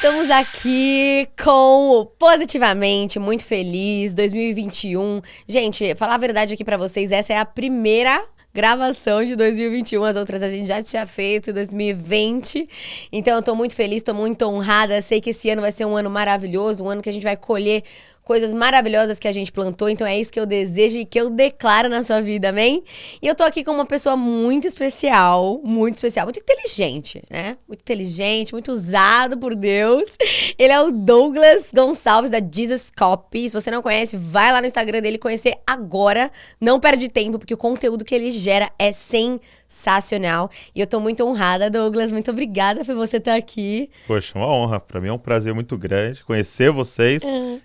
Estamos aqui com o Positivamente, muito feliz, 2021. Gente, falar a verdade aqui pra vocês, essa é a primeira gravação de 2021, as outras a gente já tinha feito em 2020. Então eu tô muito feliz, tô muito honrada, sei que esse ano vai ser um ano maravilhoso, um ano que a gente vai colher coisas maravilhosas que a gente plantou, então é isso que eu desejo e que eu declaro na sua vida, amém? E eu tô aqui com uma pessoa muito especial, muito inteligente, né? Muito inteligente, muito usado por Deus. Ele é o Douglas Gonçalves, da Jesus Copy. Se você não conhece, vai lá no Instagram dele conhecer agora. Não perde tempo, porque o conteúdo que ele gera é sensacional. E eu tô muito honrada, Douglas. Muito obrigada por você estar aqui. Poxa, uma honra. Pra mim é um prazer muito grande conhecer vocês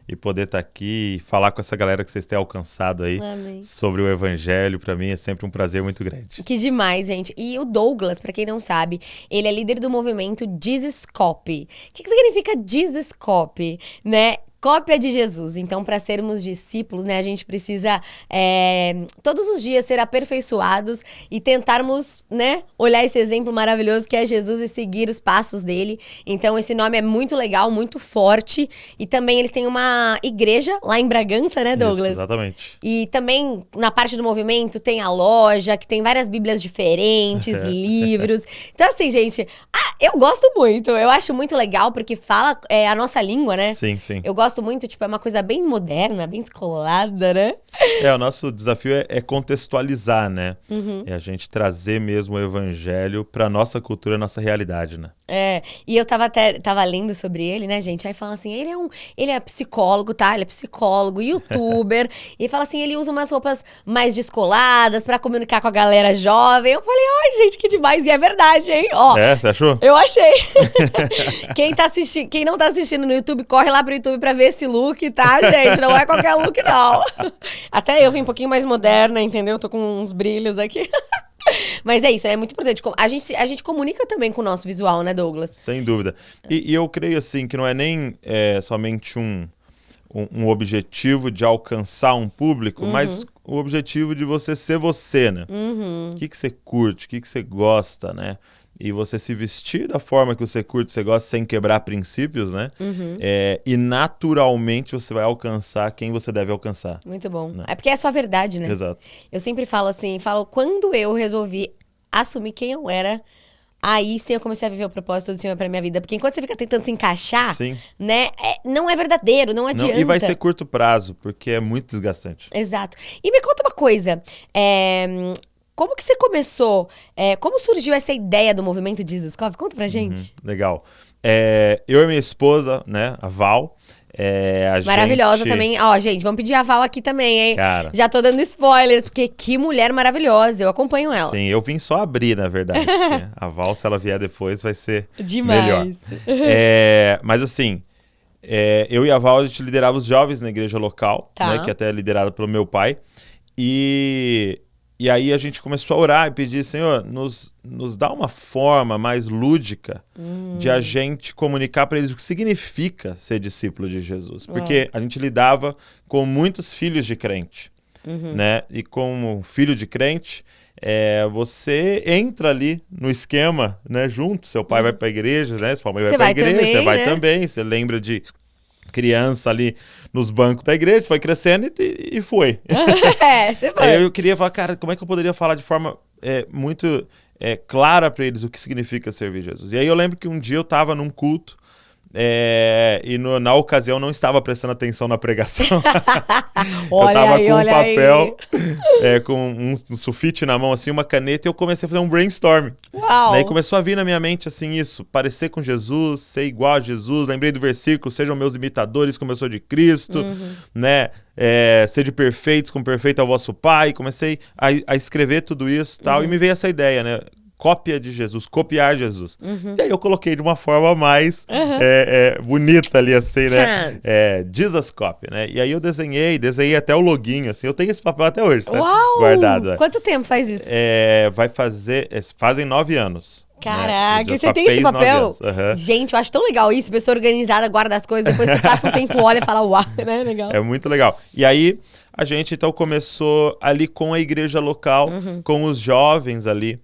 e poder estar aqui e falar com essa galera que vocês têm alcançado aí. Amém. Sobre o evangelho. Pra mim é sempre um prazer muito grande. Que demais, gente. E o Douglas, pra quem não sabe, ele é líder do movimento Jesus Copy. O que significa Jesus Copy, né? Cópia de Jesus. Então, para sermos discípulos, né, a gente precisa todos os dias ser aperfeiçoados e tentarmos, né, olhar esse exemplo maravilhoso que é Jesus e seguir os passos dele. Então, esse nome é muito legal, muito forte. E também eles têm uma igreja lá em Bragança, né, Douglas? Isso, exatamente. E também, na parte do movimento, tem a loja, que tem várias bíblias diferentes, livros. Então, assim, gente, eu gosto muito. Eu acho muito legal, porque fala a nossa língua, né? Sim, sim. Eu gosto muito, tipo, é uma coisa bem moderna, bem descolada, né? O nosso desafio é contextualizar, né? É a gente trazer mesmo o evangelho pra nossa cultura, nossa realidade, né? E eu tava lendo sobre ele, né, gente? Aí fala assim, ele é psicólogo, tá? Ele é psicólogo, youtuber. E fala assim, ele usa umas roupas mais descoladas pra comunicar com a galera jovem. Eu falei, ai, gente, que demais. E é verdade, hein? Ó, você achou? Eu achei. Quem não tá assistindo no YouTube, corre lá pro YouTube pra ver esse look, tá, gente? Não é qualquer look, não. Até eu vim um pouquinho mais moderna, entendeu? Tô com uns brilhos aqui. Mas é isso, é muito importante. A gente comunica também com o nosso visual, né, Douglas? Sem dúvida. E eu creio, assim, que não é nem somente um objetivo de alcançar um público, mas o objetivo de você ser você, né? O que você curte, o que você gosta, né? E você se vestir da forma que você curte, você gosta, sem quebrar princípios, né? E naturalmente você vai alcançar quem você deve alcançar. Muito bom. Né? É porque é a sua verdade, né? Exato. Eu sempre falo assim, quando eu resolvi assumir quem eu era, aí sim eu comecei a viver o propósito do Senhor pra minha vida. Porque enquanto você fica tentando se encaixar, sim, né? Não é verdadeiro, não adianta. E vai ser curto prazo, porque é muito desgastante. Exato. E me conta uma coisa, como que você começou? Como surgiu essa ideia do movimento Jesus Copy? Conta pra gente. Legal. Eu e minha esposa, né, a Val, maravilhosa também. Ó, gente, vamos pedir a Val aqui também, hein? Cara, já tô dando spoilers, porque que mulher maravilhosa. Eu acompanho ela. Sim, eu vim só abrir, na verdade. A Val, se ela vier depois, vai ser demais. Melhor. Mas assim, eu e a Val, a gente liderava os jovens na igreja local, né, que até é liderada pelo meu pai. E aí a gente começou a orar e pedir, Senhor, nos dá uma forma mais lúdica de a gente comunicar para eles o que significa ser discípulo de Jesus. Porque a gente lidava com muitos filhos de crente, né? E como filho de crente, você entra ali no esquema, né, junto. Seu pai vai para a igreja, né? Sua mãe vai para a igreja, também, você vai né? também. Você lembra de criança ali nos bancos da igreja, foi crescendo e foi. Você foi. Aí eu queria falar, cara, como é que eu poderia falar de forma muito clara para eles o que significa servir Jesus? E aí eu lembro que um dia eu estava num culto e na ocasião não estava prestando atenção na pregação. Eu estava com um papel, com um sulfite na mão, assim, uma caneta, e eu comecei a fazer um brainstorm. Uau! Daí começou a vir na minha mente, assim, isso, parecer com Jesus, ser igual a Jesus. Lembrei do versículo, sejam meus imitadores como eu sou de Cristo, né? Sede perfeitos como perfeito é o vosso Pai. Comecei a escrever tudo isso e tal, e me veio essa ideia, né? Cópia de Jesus, copiar Jesus. E aí eu coloquei de uma forma mais bonita ali, assim, né? Jesus Copy, né? E aí eu desenhei até o loginho, assim. Eu tenho esse papel até hoje, sabe? Uau! Guardado. Quanto tempo faz isso? Fazem 9 anos. Caraca, Né? você tem esse papel? Uhum. Gente, eu acho tão legal isso. Pessoa organizada, guarda as coisas, depois você passa um tempo, olha e fala, uau, né? Legal. É muito legal. E aí, a gente então começou ali com a igreja local, com os jovens ali.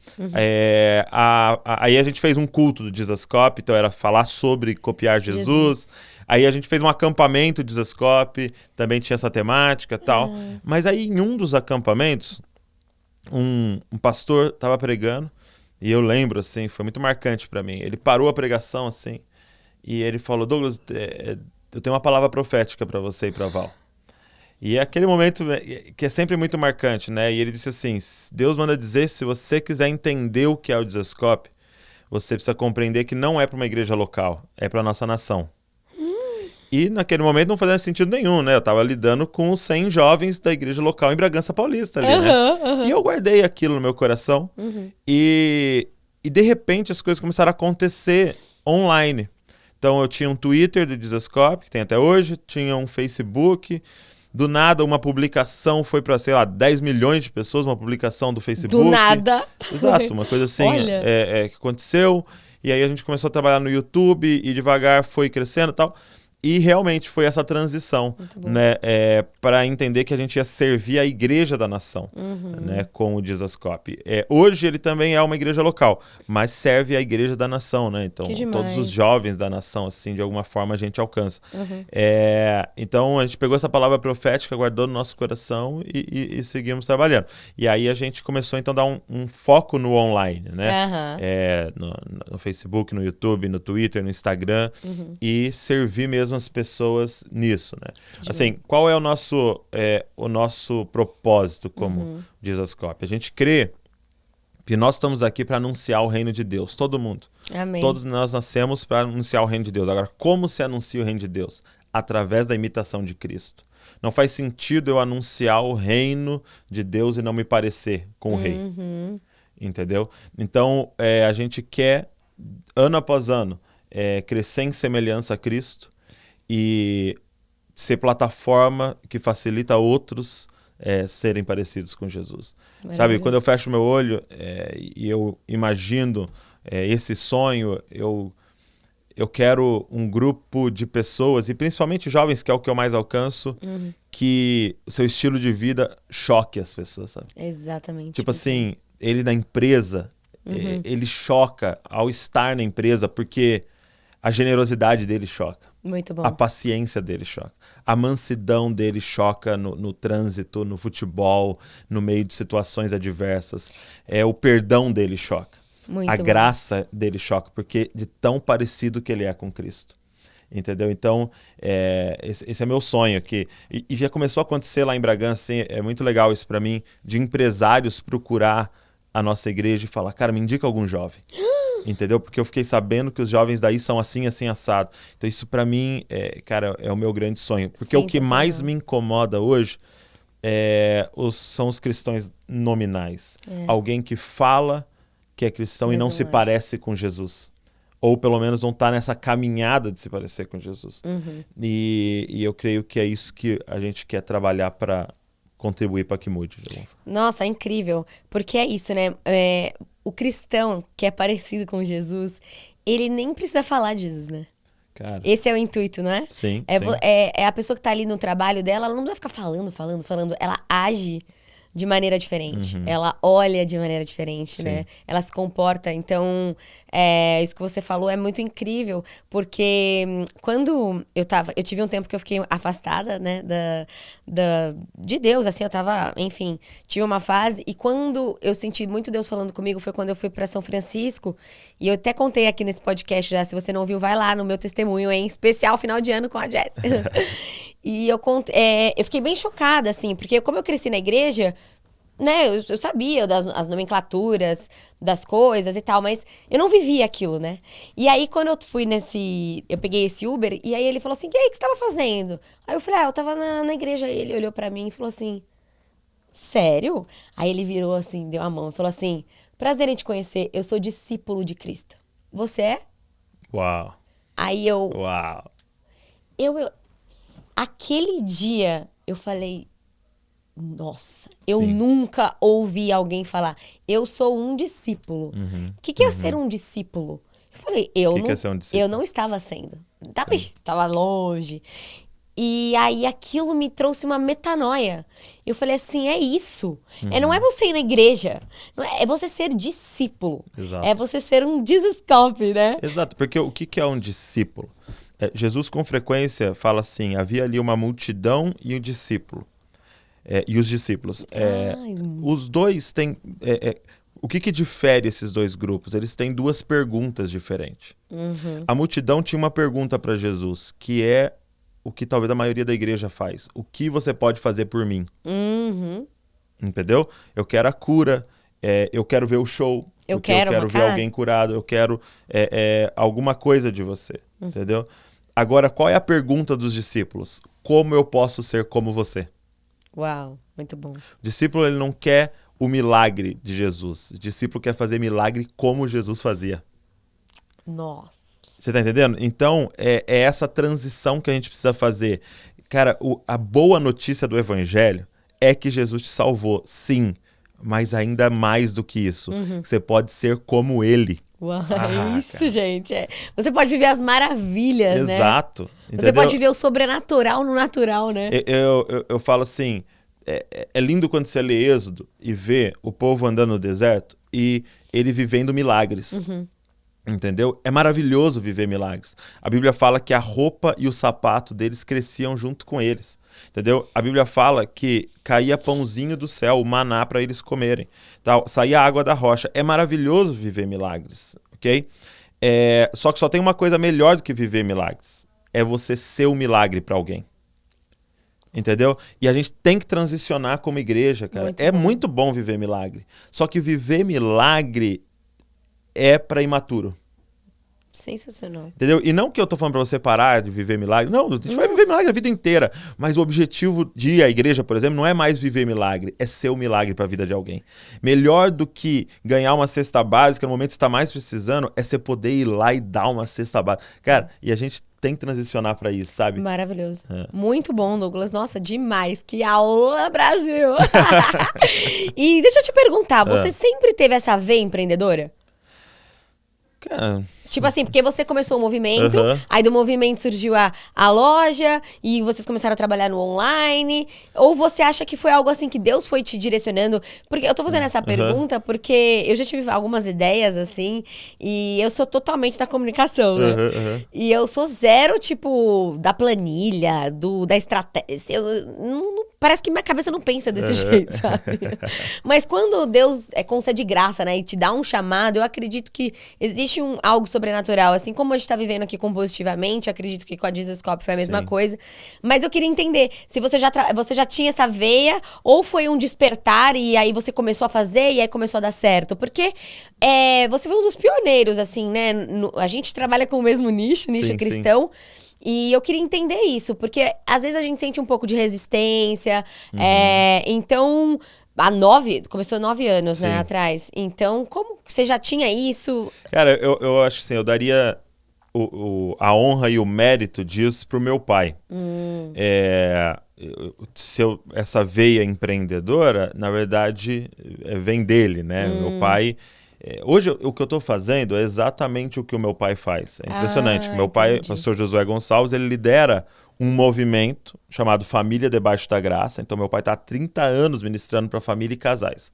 Aí a gente fez um culto do Jesuscope, então era falar sobre copiar Jesus. Aí a gente fez um acampamento de Jesuscope, também tinha essa temática e tal. Mas aí em um dos acampamentos, um pastor estava pregando, e eu lembro, assim, foi muito marcante para mim. Ele parou a pregação, assim, e ele falou, Douglas, eu tenho uma palavra profética para você e para Val. E é aquele momento que é sempre muito marcante, né? E ele disse assim, Deus manda dizer, se você quiser entender o que é o Jesuscope, você precisa compreender que não é para uma igreja local, é para nossa nação. E naquele momento não fazia sentido nenhum, né? Eu tava lidando com os 100 jovens da igreja local em Bragança Paulista ali, né? E eu guardei aquilo no meu coração. E de repente as coisas começaram a acontecer online. Então eu tinha um Twitter do Jesuscope, que tem até hoje, tinha um Facebook. Do nada uma publicação foi para, sei lá, 10 milhões de pessoas, uma publicação do Facebook. Do nada. Exato, uma coisa assim que aconteceu. E aí a gente começou a trabalhar no YouTube e devagar foi crescendo e tal. E realmente foi essa transição, né, para entender que a gente ia servir a igreja da nação, né, com o Jesuscope. Hoje ele também é uma igreja local, mas serve a igreja da nação, né? Então todos os jovens da nação, assim, de alguma forma a gente alcança. Então a gente pegou essa palavra profética, guardou no nosso coração e seguimos trabalhando. E aí a gente começou então a dar um foco no online, né? No Facebook, no YouTube, no Twitter, no Instagram, e servir mesmo as pessoas nisso, né? Assim, qual é o nosso propósito como Jesuscope? A gente crê que nós estamos aqui para anunciar o reino de Deus, todo mundo. Amém. Todos nós nascemos para anunciar o reino de Deus. Agora, como se anuncia o reino de Deus? Através da imitação de Cristo. Não faz sentido eu anunciar o reino de Deus e não me parecer com o rei. Entendeu? Então, a gente quer, ano após ano, crescer em semelhança a Cristo e ser plataforma que facilita outros serem parecidos com Jesus. Sabe, quando eu fecho meu olho e eu imagino esse sonho, eu quero um grupo de pessoas, e principalmente jovens, que é o que eu mais alcanço, que o seu estilo de vida choque as pessoas, sabe? Exatamente. Tipo assim, ele na empresa, ele choca ao estar na empresa, porque a generosidade dele choca. Muito bom. A paciência dele choca. A mansidão dele choca no trânsito, no futebol, no meio de situações adversas. O perdão dele choca. A graça dele choca, porque de tão parecido que ele é com Cristo. Entendeu? Então, esse é meu sonho aqui. E já começou a acontecer lá em Bragança, assim, é muito legal isso para mim, de empresários procurar a nossa igreja e falar, cara, me indica algum jovem. Entendeu? Porque eu fiquei sabendo que os jovens daí são assim, assim, assado. Então isso pra mim, cara, é o meu grande sonho. Porque o que mais me incomoda hoje são os cristãos nominais. Alguém que fala que é cristão e não se parece com Jesus. Ou pelo menos não está nessa caminhada de se parecer com Jesus. E eu creio que é isso que a gente quer trabalhar para contribuir para que mude. Nossa, é incrível. Porque é isso, né? O cristão que é parecido com Jesus, ele nem precisa falar de Jesus, né? Cara. Esse é o intuito, não é? Sim, sim. É a pessoa que tá ali no trabalho dela, ela não precisa ficar falando. Ela age de maneira diferente. Ela olha de maneira diferente, né? Ela se comporta. Então, isso que você falou é muito incrível, porque quando eu tive um tempo que eu fiquei afastada, né, de Deus, assim, eu tava, enfim, tive uma fase, e quando eu senti muito Deus falando comigo foi quando eu fui para São Francisco, e eu até contei aqui nesse podcast já, se você não ouviu, vai lá no meu testemunho, em especial final de ano com a Jéssica. E eu fiquei bem chocada, assim, porque como eu cresci na igreja, né, eu sabia as nomenclaturas das coisas e tal, mas eu não vivia aquilo, né? E aí, quando eu fui eu peguei esse Uber, e aí ele falou assim, e aí, o que você tava fazendo? Aí eu falei, eu tava na igreja. Aí ele olhou pra mim e falou assim, sério? Aí ele virou assim, deu a mão e falou assim, prazer em te conhecer, eu sou discípulo de Cristo. Você é? Uau. Aí aquele dia, eu falei, Nossa, eu Sim. nunca ouvi alguém falar, eu sou um discípulo. O que é ser um discípulo? Eu falei, O que é ser um discípulo? eu não estava sendo. Tava longe. E aí aquilo me trouxe uma metanoia. Eu falei assim, é isso. Não é você ir na igreja, não é você ser discípulo. Exato. É você ser um Jesus cop, né? Exato, porque o que é um discípulo? Jesus com frequência fala assim, havia ali uma multidão e um discípulo. E os discípulos. Ai, Os dois têm... o que difere esses dois grupos? Eles têm duas perguntas diferentes. A multidão tinha uma pergunta para Jesus, que é o que talvez a maioria da igreja faz. O que você pode fazer por mim? Entendeu? Eu quero a cura, eu quero ver o show, Eu porque eu quero quero uma ver casa. alguém curado, eu quero alguma coisa de você, entendeu? Agora, qual é a pergunta dos discípulos? Como eu posso ser como você? Uau, muito bom. O discípulo, ele não quer o milagre de Jesus. O discípulo quer fazer milagre como Jesus fazia. Nossa. Você tá entendendo? Então, é essa transição que a gente precisa fazer. Cara, a boa notícia do evangelho é que Jesus te salvou, sim, mas ainda mais do que isso. Que você pode ser como ele. Uau, Ah, é isso, cara. gente. Você pode viver as maravilhas, né? Exato. Você Entendeu? pode viver o sobrenatural no natural, né? Eu falo assim, é lindo quando você lê Êxodo e vê o povo andando no deserto e ele vivendo milagres. Entendeu? É maravilhoso viver milagres. A Bíblia fala que a roupa e o sapato deles cresciam junto com eles. Entendeu? A Bíblia fala que caía pãozinho do céu, o maná para eles comerem. Tal, saía água da rocha. É maravilhoso viver milagres, ok? Só que só tem uma coisa melhor do que viver milagres. É você ser o milagre para alguém. Entendeu? E a gente tem que transicionar como igreja, cara. Muito bom viver milagre. Só que viver milagre é para imaturo. Sensacional. Entendeu? E não que eu tô falando pra você parar de viver milagre. Não, a gente vai viver milagre a vida inteira. Mas o objetivo de ir à igreja, por exemplo, não é mais viver milagre, é ser o milagre pra vida de alguém. Melhor do que ganhar uma cesta básica no momento que você tá mais precisando, é você poder ir lá e dar uma cesta básica. Cara, e a gente tem que transicionar pra isso, sabe? Maravilhoso. Muito bom, Douglas. Nossa, demais. Que aula, Brasil! E deixa eu te perguntar, você sempre teve essa veia empreendedora? Cara... Tipo assim, porque você começou o movimento, aí do movimento surgiu a loja, e vocês começaram a trabalhar no online, ou você acha que foi algo assim que Deus foi te direcionando? Porque eu tô fazendo essa pergunta porque eu já tive algumas ideias, assim, e eu sou totalmente da comunicação, né? E eu sou zero, tipo, da planilha, da estratégia. Parece que minha cabeça não pensa desse jeito, sabe? Mas quando Deus concede graça, né, e te dá um chamado, eu acredito que existe algo sobrenatural. Assim como a gente tá vivendo aqui com Positivamente, acredito que com a Jesus Cop foi a mesma coisa. Mas eu queria entender se você já tinha essa veia, ou foi um despertar e aí você começou a fazer e aí começou a dar certo. Porque você foi um dos pioneiros, assim, né? A gente trabalha com o mesmo nicho cristão. E eu queria entender isso, porque às vezes a gente sente um pouco de resistência. Então, começou 9 anos, né, atrás. Então, como você já tinha isso? Cara, eu acho assim, eu daria a honra e o mérito disso pro meu pai. Essa veia empreendedora, na verdade, vem dele, né? Meu pai... Hoje, o que eu estou fazendo é exatamente o que o meu pai faz. É impressionante. Meu pai, o pastor Josué Gonçalves, ele lidera um movimento chamado Família Debaixo da Graça. Então, meu pai está há 30 anos ministrando para família e casais.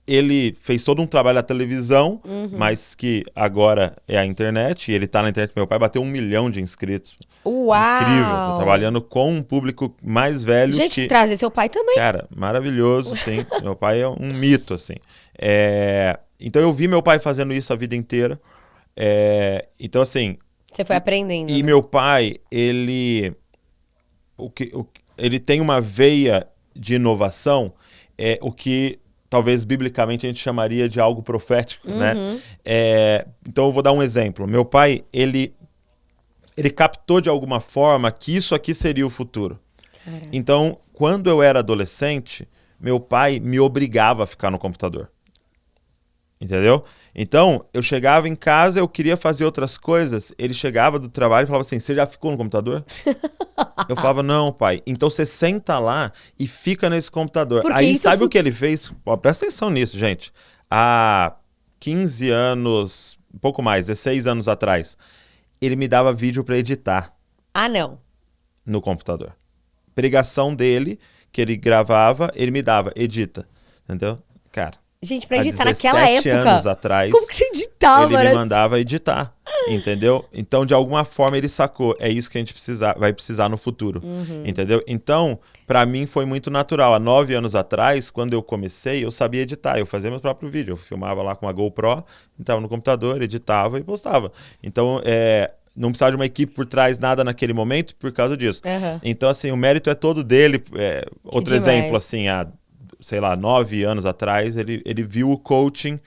Ele fez todo um trabalho na televisão, mas que agora é a internet. E ele está na internet. Meu pai bateu 1 milhão de inscritos. Uau! Incrível. Tô trabalhando com um público mais velho. Gente, trazer seu pai também. Cara, maravilhoso, sim. Meu pai é um mito, assim. Então, eu vi meu pai fazendo isso a vida inteira. Então, assim... Você foi aprendendo. E meu pai, ele tem uma veia de inovação, o que talvez biblicamente a gente chamaria de algo profético, né? Então, eu vou dar um exemplo. Meu pai, ele captou de alguma forma que isso aqui seria o futuro. Caraca. Então, quando eu era adolescente, meu pai me obrigava a ficar no computador. Entendeu? Então, eu chegava em casa, eu queria fazer outras coisas. Ele chegava do trabalho e falava assim: você já ficou no computador? Eu falava: não, pai. Então você senta lá e fica nesse computador. Porque Aí isso sabe o que ele fez? Ó, presta atenção nisso, gente. Há 15 anos, um pouco mais, 16 anos atrás, ele me dava vídeo para editar Ah, não. no computador. Pregação dele, que ele gravava, ele me dava, edita. Entendeu? Cara. Gente, pra Há editar 17 naquela época, anos atrás, como que você editava? ele me mandava editar, entendeu? Então, de alguma forma, ele sacou. É isso que a gente vai precisar no futuro, entendeu? Então, pra mim, foi muito natural. Há 9 anos atrás, quando eu comecei, eu sabia editar. Eu fazia meu próprio vídeo. Eu filmava lá com uma GoPro, entrava no computador, editava e postava. Então, não precisava de uma equipe por trás, nada naquele momento, por causa disso. Então, assim, o mérito é todo dele. Outro demais. exemplo, assim, sei lá, 9 anos atrás, ele viu o coaching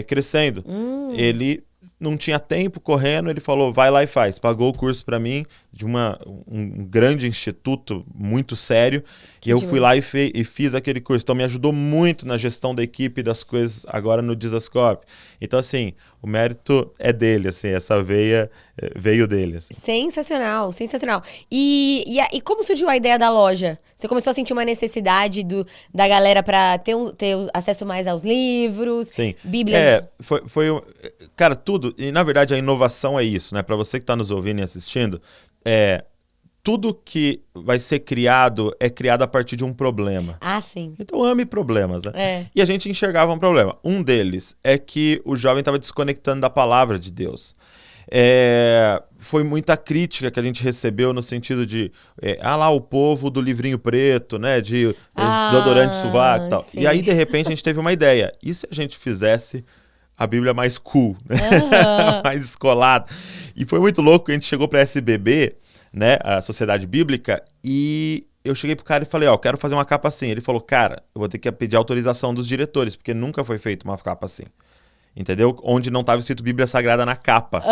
crescendo. Ele não tinha tempo correndo, ele falou, vai lá e faz. Pagou o curso para mim de um grande instituto muito sério. E eu fui lá e fiz aquele curso. Então, me ajudou muito na gestão da equipe das coisas agora no Dizascope. Então, assim, o mérito é dele, assim, essa veia veio dele. Assim. Sensacional, sensacional. E como surgiu a ideia da loja? Você começou a sentir uma necessidade da galera para ter acesso mais aos livros, Sim. bíblias? Cara, tudo. E, na verdade, a inovação é isso, né? Para você que está nos ouvindo e assistindo, tudo que vai ser criado é criado a partir de um problema. Ah, sim. Então ame problemas, né? E a gente enxergava um problema. Um deles é que o jovem estava desconectando da palavra de Deus. Foi muita crítica que a gente recebeu no sentido de lá o povo do livrinho preto, né? De desodorante sovaco e tal. Sim. E aí, de repente, a gente teve uma ideia. E se a gente fizesse a Bíblia mais cool, né? Mais descolada? E foi muito louco que a gente chegou para a SBB, né? A Sociedade Bíblica, e eu cheguei pro cara e falei, quero fazer uma capa assim. Ele falou, cara, eu vou ter que pedir autorização dos diretores, porque nunca foi feita uma capa assim. Entendeu? Onde não estava escrito Bíblia Sagrada na capa,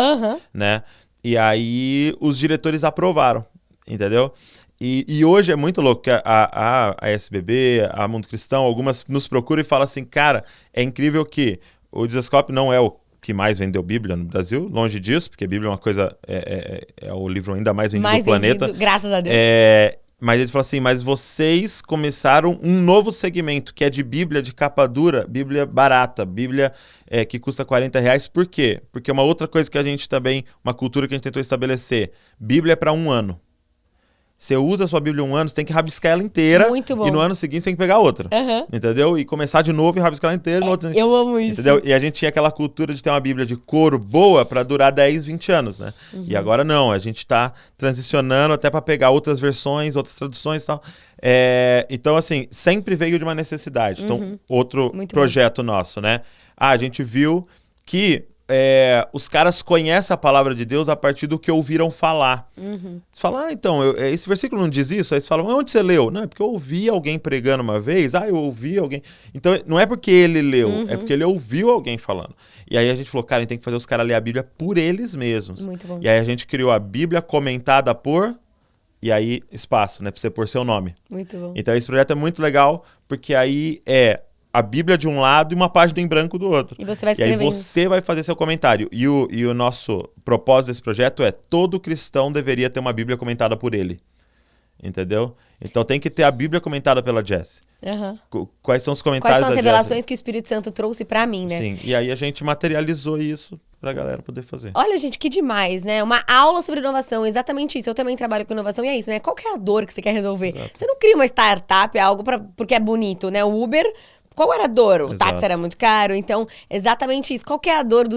né? E aí os diretores aprovaram, entendeu? E hoje é muito louco que a SBB, a Mundo Cristão, algumas nos procuram e falam assim, cara, é incrível que o Dizascope não é o que mais vendeu Bíblia no Brasil, longe disso, porque Bíblia é uma coisa, é o livro ainda mais vendido do planeta. Graças a Deus. Mas ele falou assim, mas vocês começaram um novo segmento, que é de Bíblia de capa dura, Bíblia barata, Bíblia que custa R$40. Por quê? Porque uma outra coisa que a gente também, uma cultura que a gente tentou estabelecer, Bíblia é para 1 ano. Você usa a sua Bíblia 1 ano, você tem que rabiscar ela inteira. Muito bom. E no ano seguinte você tem que pegar outra. Entendeu? E começar de novo e rabiscar ela inteira. Eu amo isso. Entendeu? E a gente tinha aquela cultura de ter uma Bíblia de couro boa para durar 10, 20 anos, né? E agora não, a gente tá transicionando até para pegar outras versões, outras traduções e tal. Então, assim, sempre veio de uma necessidade. Então, outro Muito projeto nosso, né? A gente viu que os caras conhecem a palavra de Deus a partir do que ouviram falar. Você fala, então, esse versículo não diz isso? Aí você fala, onde você leu? Não, é porque eu ouvi alguém pregando uma vez. Eu ouvi alguém. Então, não é porque ele leu, é porque ele ouviu alguém falando. E aí a gente falou, cara, a gente tem que fazer os caras ler a Bíblia por eles mesmos. Muito bom. E aí a gente criou a Bíblia comentada por... E aí, espaço, né? Pra você pôr seu nome. Muito bom. Então, esse projeto é muito legal, porque aí a Bíblia de um lado e uma página em branco do outro. E você vai E aí escrevendo. você vai fazer seu comentário. E o nosso propósito desse projeto é todo cristão deveria ter uma Bíblia comentada por ele. Entendeu? Então tem que ter a Bíblia comentada pela Jessie. Quais são os comentários Quais são as da revelações Jessie? que o Espírito Santo trouxe pra mim, né? Sim, e aí a gente materializou isso pra galera poder fazer. Olha, gente, que demais, né? Uma aula sobre inovação, exatamente isso. Eu também trabalho com inovação e é isso, né? Qual que é a dor que você quer resolver? Exato. Você não cria uma startup, algo porque é bonito, né? O Uber, qual era a dor? O Exato. táxi era muito caro, então, exatamente isso. Qual que é a dor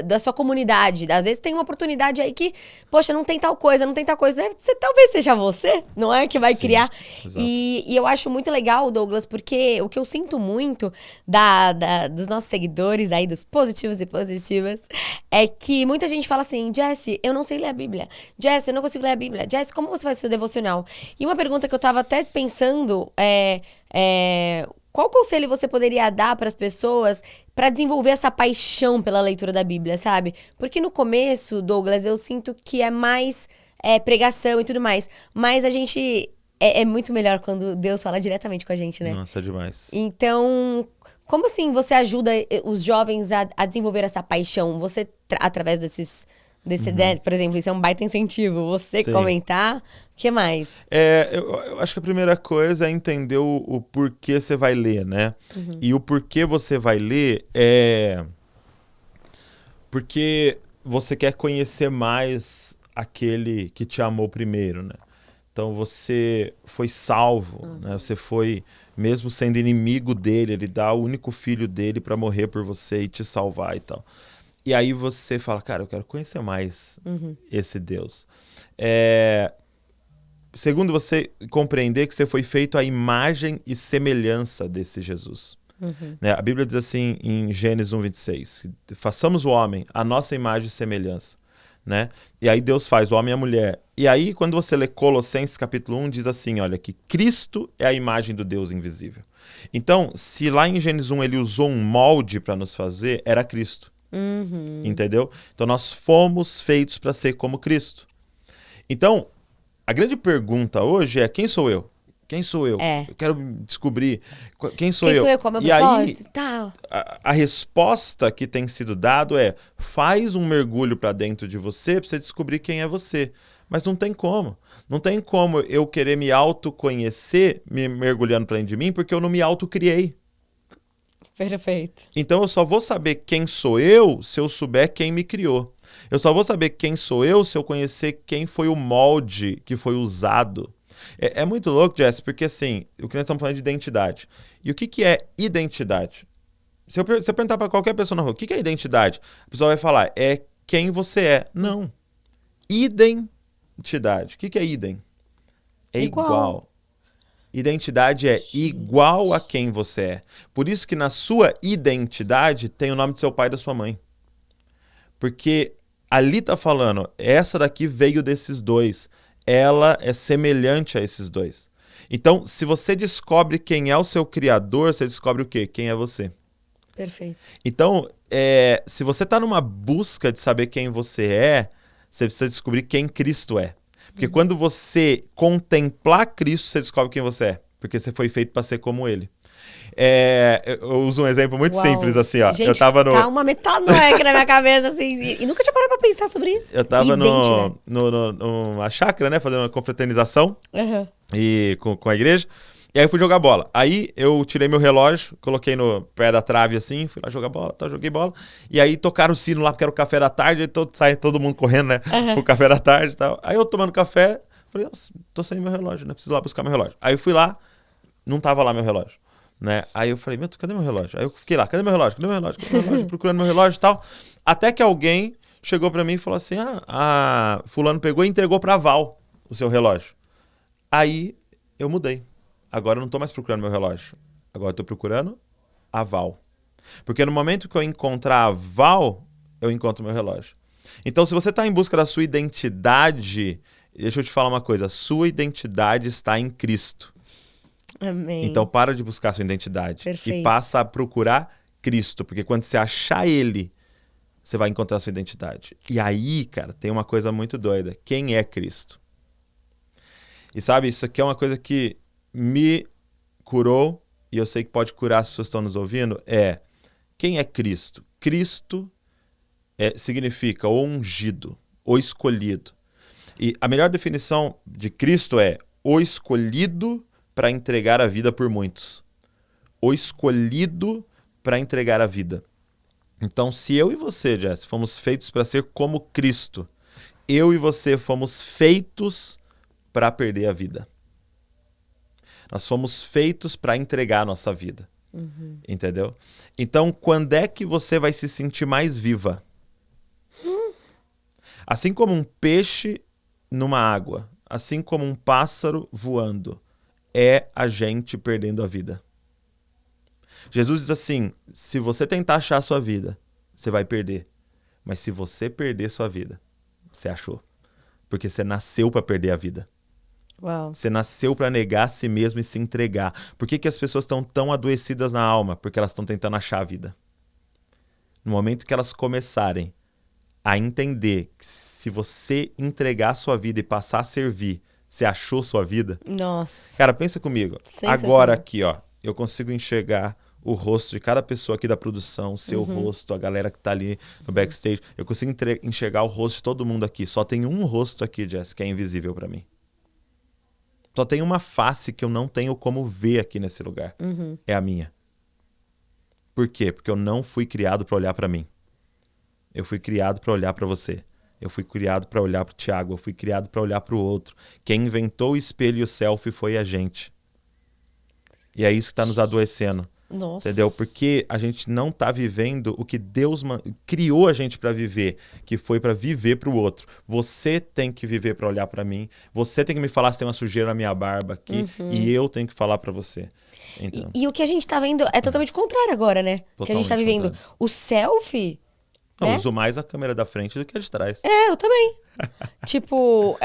da sua comunidade? Às vezes tem uma oportunidade aí que, poxa, não tem tal coisa, não tem tal coisa. Talvez seja você, não é? Que vai Sim, criar. exato. E eu acho muito legal, Douglas, porque o que eu sinto muito dos nossos seguidores aí, dos positivos e positivas, é que muita gente fala assim, Jessie, eu não sei ler a Bíblia. Jessie, eu não consigo ler a Bíblia. Jessie, como você faz seu devocional? E uma pergunta que eu tava até pensando qual conselho você poderia dar para as pessoas para desenvolver essa paixão pela leitura da Bíblia, sabe? Porque no começo, Douglas, eu sinto que é mais pregação e tudo mais. Mas a gente é muito melhor quando Deus fala diretamente com a gente, né? Nossa, é demais. Então, como assim você ajuda os jovens a desenvolver essa paixão? Você, através né, por exemplo, isso é um baita incentivo. Você Sim. comentar, o que mais? Eu acho que a primeira coisa é entender o porquê você vai ler, né? E o porquê você vai ler é porque você quer conhecer mais aquele que te amou primeiro, né? Então você foi salvo, né? Você foi, mesmo sendo inimigo dele, ele dá o único filho dele para morrer por você e te salvar e tal. E aí você fala, cara, eu quero conhecer mais esse Deus. Segundo, você compreender que você foi feito à imagem e semelhança desse Jesus. Né? A Bíblia diz assim em Gênesis 1:26, façamos o homem à nossa imagem e semelhança. Né? E aí Deus faz o homem e a mulher. E aí quando você lê Colossenses capítulo 1, diz assim, olha, que Cristo é a imagem do Deus invisível. Então, se lá em Gênesis 1 ele usou um molde para nos fazer, era Cristo. Entendeu? Então nós fomos feitos para ser como Cristo. Então, a grande pergunta hoje é, quem sou eu? Quem sou eu? Eu quero descobrir quem sou eu. Quem sou eu? Qual é o meu E propósito? aí, Tal. a resposta que tem sido dado é, faz um mergulho para dentro de você para você descobrir quem é você. Mas não tem como. Não tem como eu querer me autoconhecer me mergulhando para dentro de mim porque eu não me autocriei. Perfeito. Então eu só vou saber quem sou eu se eu souber quem me criou. Eu só vou saber quem sou eu se eu conhecer quem foi o molde que foi usado. É muito louco, Jess, porque assim, o que nós estamos falando de identidade. E o que é identidade? Se eu perguntar para qualquer pessoa na rua, o que é identidade? A pessoa vai falar, é quem você é. Não. Identidade. O que é idem? É igual. Identidade é igual a quem você é. Por isso que na sua identidade tem o nome do seu pai e da sua mãe. Porque ali tá falando, essa daqui veio desses dois. Ela é semelhante a esses dois. Então, se você descobre quem é o seu criador, você descobre o quê? Quem é você. Perfeito. Então, se você está numa busca de saber quem você é, você precisa descobrir quem Cristo é. Porque quando você contemplar Cristo, você descobre quem você é. Porque você foi feito para ser como Ele. Eu uso um exemplo muito simples, assim, ó. Gente, eu tava no... tá uma metanoia aqui na minha cabeça, assim, e nunca tinha parado pra pensar sobre isso. Eu tava Identidade. numa chácara, né? Fazendo uma confraternização Uhum. com a igreja. E aí eu fui jogar bola. Aí eu tirei meu relógio, coloquei no pé da trave assim, fui lá jogar bola, joguei bola. E aí tocaram o sino lá, porque era o café da tarde, aí sai todo mundo correndo, né? Pro café da tarde e tal. Aí eu tomando café, falei, nossa, tô sem meu relógio, né? Preciso ir lá buscar meu relógio. Aí eu fui lá, não tava lá meu relógio. Né? Aí eu falei, cadê meu relógio? Aí eu fiquei lá, cadê meu relógio? Cadê meu relógio? Cadê meu relógio? Procurando meu relógio e tal. Até que alguém chegou pra mim e falou assim, fulano pegou e entregou pra Val o seu relógio. Aí eu mudei. Agora eu não tô mais procurando meu relógio. Agora eu tô procurando a Val. Porque no momento que eu encontrar a Val, eu encontro meu relógio. Então, se você tá em busca da sua identidade, deixa eu te falar uma coisa, a sua identidade está em Cristo. Amém. Então para de buscar a sua identidade. Perfeito. E passa a procurar Cristo, porque quando você achar Ele, você vai encontrar a sua identidade. E aí, cara, tem uma coisa muito doida. Quem é Cristo? E sabe, isso aqui é uma coisa que me curou, e eu sei que pode curar as pessoas que estão nos ouvindo, quem é Cristo? Cristo significa o ungido, o escolhido. E a melhor definição de Cristo é o escolhido para entregar a vida por muitos. O escolhido para entregar a vida. Então, se eu e você, Jess, fomos feitos para ser como Cristo, eu e você fomos feitos para perder a vida. Nós fomos feitos para entregar a nossa vida. Entendeu? Então, quando é que você vai se sentir mais viva? Assim como um peixe numa água, assim como um pássaro voando, é a gente perdendo a vida. Jesus diz assim, se você tentar achar a sua vida, você vai perder. Mas se você perder sua vida, você achou. Porque você nasceu para perder a vida. Uau. Você nasceu para negar a si mesmo e se entregar. Por que as pessoas estão tão adoecidas na alma? Porque elas estão tentando achar a vida. No momento que elas começarem a entender que se você entregar a sua vida e passar a servir, Você achou sua vida? Nossa. Cara, pensa comigo. Agora aqui, ó, eu consigo enxergar o rosto de cada pessoa aqui da produção, seu rosto, a galera que tá ali no backstage. Eu consigo enxergar o rosto de todo mundo aqui. Só tem um rosto aqui, Jess, que é invisível pra mim. Só tem uma face que eu não tenho como ver aqui nesse lugar. É a minha. Por quê? Porque eu não fui criado pra olhar pra mim. Eu fui criado pra olhar pra você. Eu fui criado pra olhar pro Thiago. Eu fui criado pra olhar pro outro. Quem inventou o espelho e o selfie foi a gente. E é isso que tá nos adoecendo. Nossa. Entendeu? Porque a gente não tá vivendo o que Deus criou a gente para viver, que foi para viver para o outro. Você tem que viver para olhar para mim. Você tem que me falar se tem uma sujeira na minha barba aqui e eu tenho que falar para você. Então, e o que a gente tá vendo é totalmente contrário agora, né? O que a gente tá vivendo. Contrário. O selfie... Eu né? uso mais a câmera da frente do que a de trás. Eu também. Tipo,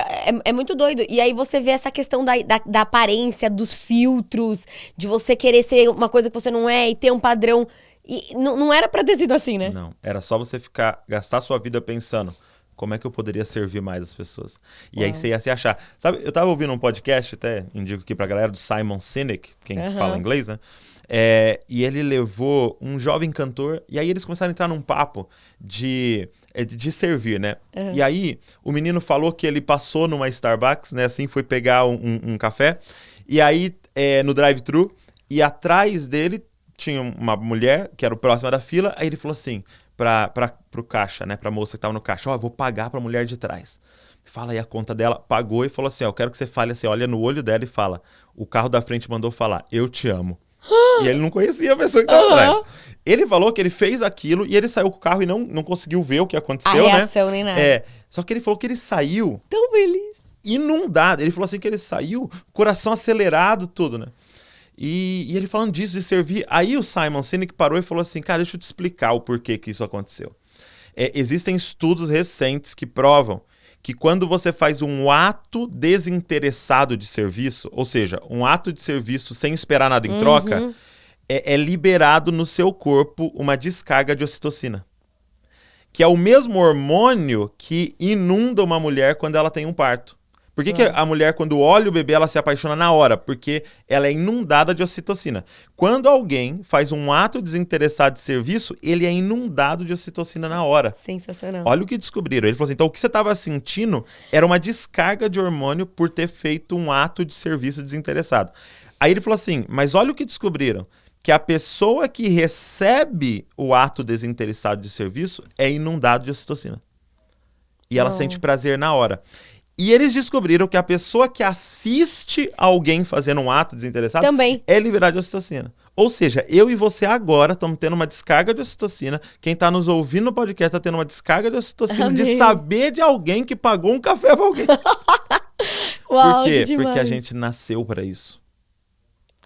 é muito doido. E aí você vê essa questão da aparência, dos filtros, de você querer ser uma coisa que você não é e ter um padrão. E não era pra ter sido assim, né? Não, era só você gastar sua vida pensando como é que eu poderia servir mais as pessoas. E aí você ia se achar. Sabe, eu tava ouvindo um podcast, até indico aqui pra galera, do Simon Sinek, quem fala inglês, né? E ele levou um jovem cantor, e aí eles começaram a entrar num papo de servir, né? E aí o menino falou que ele passou numa Starbucks, né? Assim, foi pegar um café, e aí no drive-thru, e atrás dele tinha uma mulher que era o próximo da fila, aí ele falou assim pro caixa, né? Pra moça que tava no caixa, eu vou pagar pra mulher de trás. Fala aí a conta dela, pagou e falou assim, eu quero que você fale assim, olha no olho dela e fala, o carro da frente mandou falar, eu te amo. E ele não conhecia a pessoa que estava atrás. Ele falou que ele fez aquilo e ele saiu com o carro e não conseguiu ver o que aconteceu, a reação, nem nada. Só que ele falou que ele saiu tão feliz, inundado. Ele falou assim que ele saiu, coração acelerado, tudo, né? E ele falando disso, de servir. Aí o Simon Sinek parou e falou assim, cara, deixa eu te explicar o porquê que isso aconteceu. Existem estudos recentes que provam que quando você faz um ato desinteressado de serviço, ou seja, um ato de serviço sem esperar nada em troca, é liberado no seu corpo uma descarga de ocitocina, que é o mesmo hormônio que inunda uma mulher quando ela tem um parto. Por que a mulher, quando olha o bebê, ela se apaixona na hora? Porque ela é inundada de ocitocina. Quando alguém faz um ato desinteressado de serviço, ele é inundado de ocitocina na hora. Sensacional. Olha o que descobriram. Ele falou assim, então o que você estava sentindo era uma descarga de hormônio por ter feito um ato de serviço desinteressado. Aí ele falou assim, mas olha o que descobriram. Que a pessoa que recebe o ato desinteressado de serviço é inundado de ocitocina. E ela sente prazer na hora. E eles descobriram que a pessoa que assiste alguém fazendo um ato desinteressado também é liberada de ocitocina. Ou seja, eu e você agora estamos tendo uma descarga de ocitocina. Quem está nos ouvindo no podcast está tendo uma descarga de ocitocina de saber de alguém que pagou um café para alguém. Uau, por quê? que Porque a gente nasceu para isso.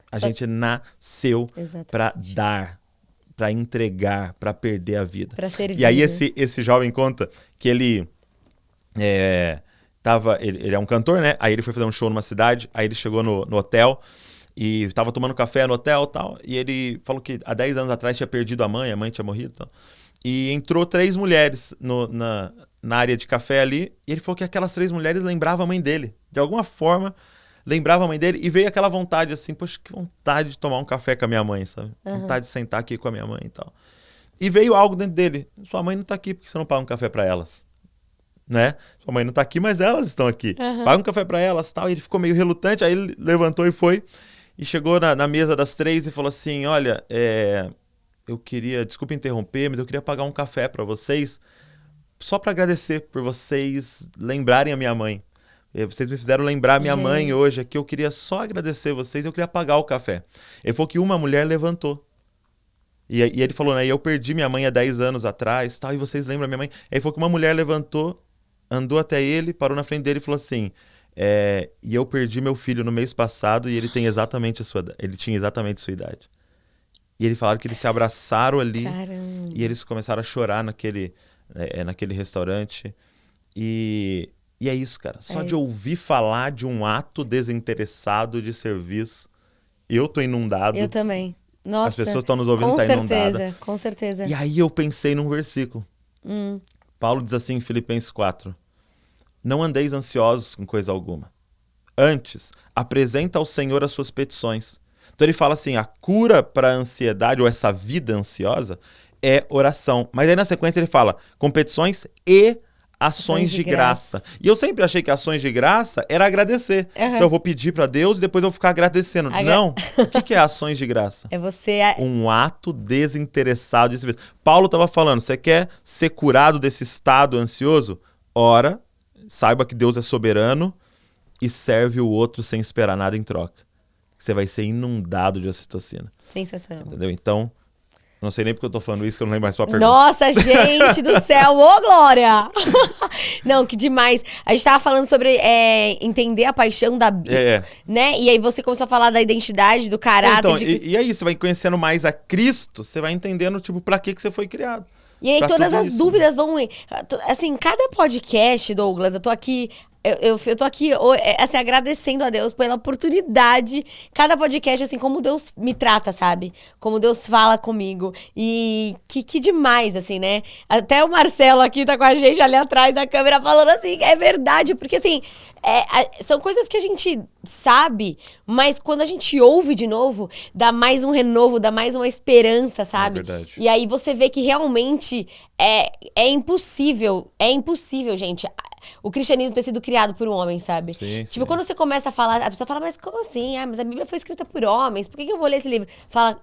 A gente nasceu para dar, para entregar, para perder a vida. Para servir. E aí esse jovem conta que ele é um cantor, né? Aí ele foi fazer um show numa cidade, aí ele chegou no hotel e tava tomando café no hotel e tal, e ele falou que há 10 anos atrás tinha perdido a mãe tinha morrido e tal. E entrou 3 mulheres na área de café ali, e ele falou que aquelas 3 mulheres lembravam a mãe dele. De alguma forma, lembrava a mãe dele, e veio aquela vontade assim, poxa, que vontade de tomar um café com a minha mãe, sabe? Vontade de sentar aqui com a minha mãe e tal. E veio algo dentro dele, sua mãe não tá aqui, porque você não paga um café pra elas? Né? Sua mãe não tá aqui, mas elas estão aqui. Paga um café pra elas, tal. E ele ficou meio relutante, aí ele levantou e foi. E chegou na mesa das 3 e falou assim, olha, eu queria, desculpa interromper, mas eu queria pagar um café pra vocês, só pra agradecer por vocês lembrarem a minha mãe. Vocês me fizeram lembrar a minha mãe hoje aqui, eu queria só agradecer vocês, eu queria pagar o café. Ele falou que uma mulher levantou. E ele falou, né, eu perdi minha mãe há 10 anos atrás, tal, e vocês lembram a minha mãe? Aí ele falou que uma mulher levantou, andou até ele, parou na frente dele e falou assim, e eu perdi meu filho no mês passado e ele tinha exatamente a sua idade. E eles falaram que eles se abraçaram ali. Caramba. E eles começaram a chorar naquele restaurante. E é isso, cara. Só de ouvir falar de um ato desinteressado de serviço, eu tô inundado. Eu também. Nossa, as pessoas estão nos ouvindo, tá inundada. Com certeza. E aí eu pensei num versículo. Paulo diz assim em Filipenses 4, não andeis ansiosos com coisa alguma. Antes, apresenta ao Senhor as suas petições. Então ele fala assim, a cura para a ansiedade, ou essa vida ansiosa, é oração. Mas aí na sequência ele fala, com petições e ações de graça. E eu sempre achei que ações de graça era agradecer. Então eu vou pedir para Deus e depois eu vou ficar agradecendo. Não. O que é ações de graça? É você... Um ato desinteressado de serviço. Paulo estava falando, você quer ser curado desse estado ansioso? Ora, saiba que Deus é soberano e serve o outro sem esperar nada em troca. Você vai ser inundado de ocitocina. Sensacional. Entendeu? Então, não sei nem porque eu tô falando isso, que eu não lembro mais sua pergunta. Nossa, gente do céu! Ô, Glória! Não, que demais. A gente tava falando sobre entender a paixão da Bíblia, né? E aí você começou a falar da identidade, do caráter. Então, e aí, você vai conhecendo mais a Cristo, você vai entendendo, tipo, pra que você foi criado. E aí todas as dúvidas vão... Assim, cada podcast, Douglas, eu tô aqui... Eu tô aqui, assim, agradecendo a Deus pela oportunidade. Cada podcast, assim, como Deus me trata, sabe? Como Deus fala comigo. E que demais, assim, né? Até o Marcelo aqui tá com a gente ali atrás da câmera falando assim, é verdade. Porque, assim, são coisas que a gente sabe, mas quando a gente ouve de novo, dá mais um renovo, dá mais uma esperança, sabe? É verdade. E aí você vê que realmente é impossível, gente, o cristianismo ter sido criado por um homem, sabe? Sim, tipo, quando você começa a falar, a pessoa fala, mas como assim? Ah, mas a Bíblia foi escrita por homens, por que eu vou ler esse livro? Fala,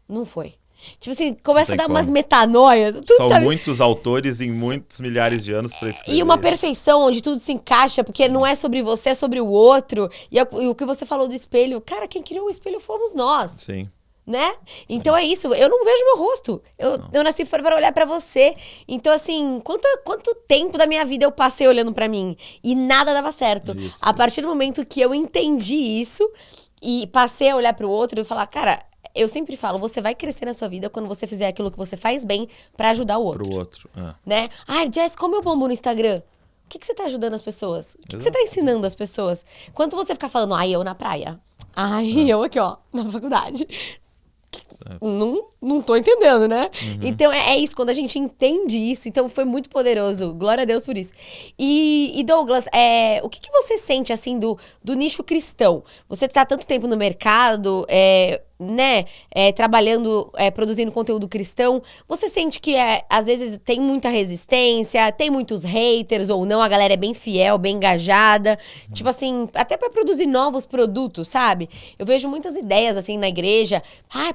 não foi. Tipo assim, começa a dar umas metanoias. São muitos autores em muitos milhares de anos pra escrever. E uma perfeição onde tudo se encaixa, porque não é sobre você, é sobre o outro. E o que você falou do espelho, cara, quem criou o espelho fomos nós. Sim. Né? Então é isso, eu não vejo meu rosto. Eu nasci para olhar para você. Então, assim, quanto tempo da minha vida eu passei olhando para mim e nada dava certo. Isso. A partir do momento que eu entendi isso e passei a olhar para o outro e falar, cara, eu sempre falo, você vai crescer na sua vida quando você fizer aquilo que você faz bem para ajudar o outro. Pro outro, né? Ah, Jess, como eu bombo no Instagram? O que você tá ajudando as pessoas? O que você tá ensinando as pessoas? Quando você ficar falando, eu na praia, eu aqui, ó, na faculdade. Não tô entendendo, né? Então é isso, quando a gente entende isso, então foi muito poderoso. Glória a Deus por isso. E Douglas, o que você sente, assim, do nicho cristão? Você tá há tanto tempo no mercado, né, trabalhando, produzindo conteúdo cristão, você sente que às vezes tem muita resistência, tem muitos haters ou não, a galera é bem fiel, bem engajada, tipo assim, até pra produzir novos produtos, sabe? Eu vejo muitas ideias assim na igreja,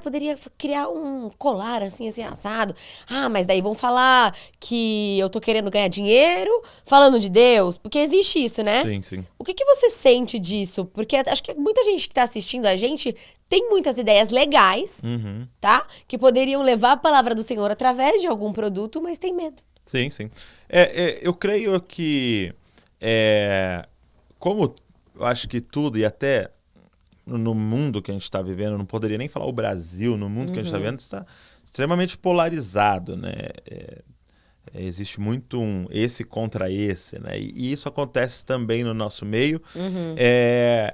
poderia criar um colar assim, assado, mas daí vão falar que eu tô querendo ganhar dinheiro falando de Deus, porque existe isso, né? Sim, sim. O que você sente disso? Porque acho que muita gente que tá assistindo a gente tem muitas ideias legais, tá? Que poderiam levar a palavra do Senhor através de algum produto, mas tem medo. Sim, sim. Eu creio que, como eu acho que tudo, e até no mundo que a gente está vivendo, eu não poderia nem falar o Brasil, no mundo que a gente está vivendo, está extremamente polarizado, né? Existe muito esse contra esse, né? E isso acontece também no nosso meio.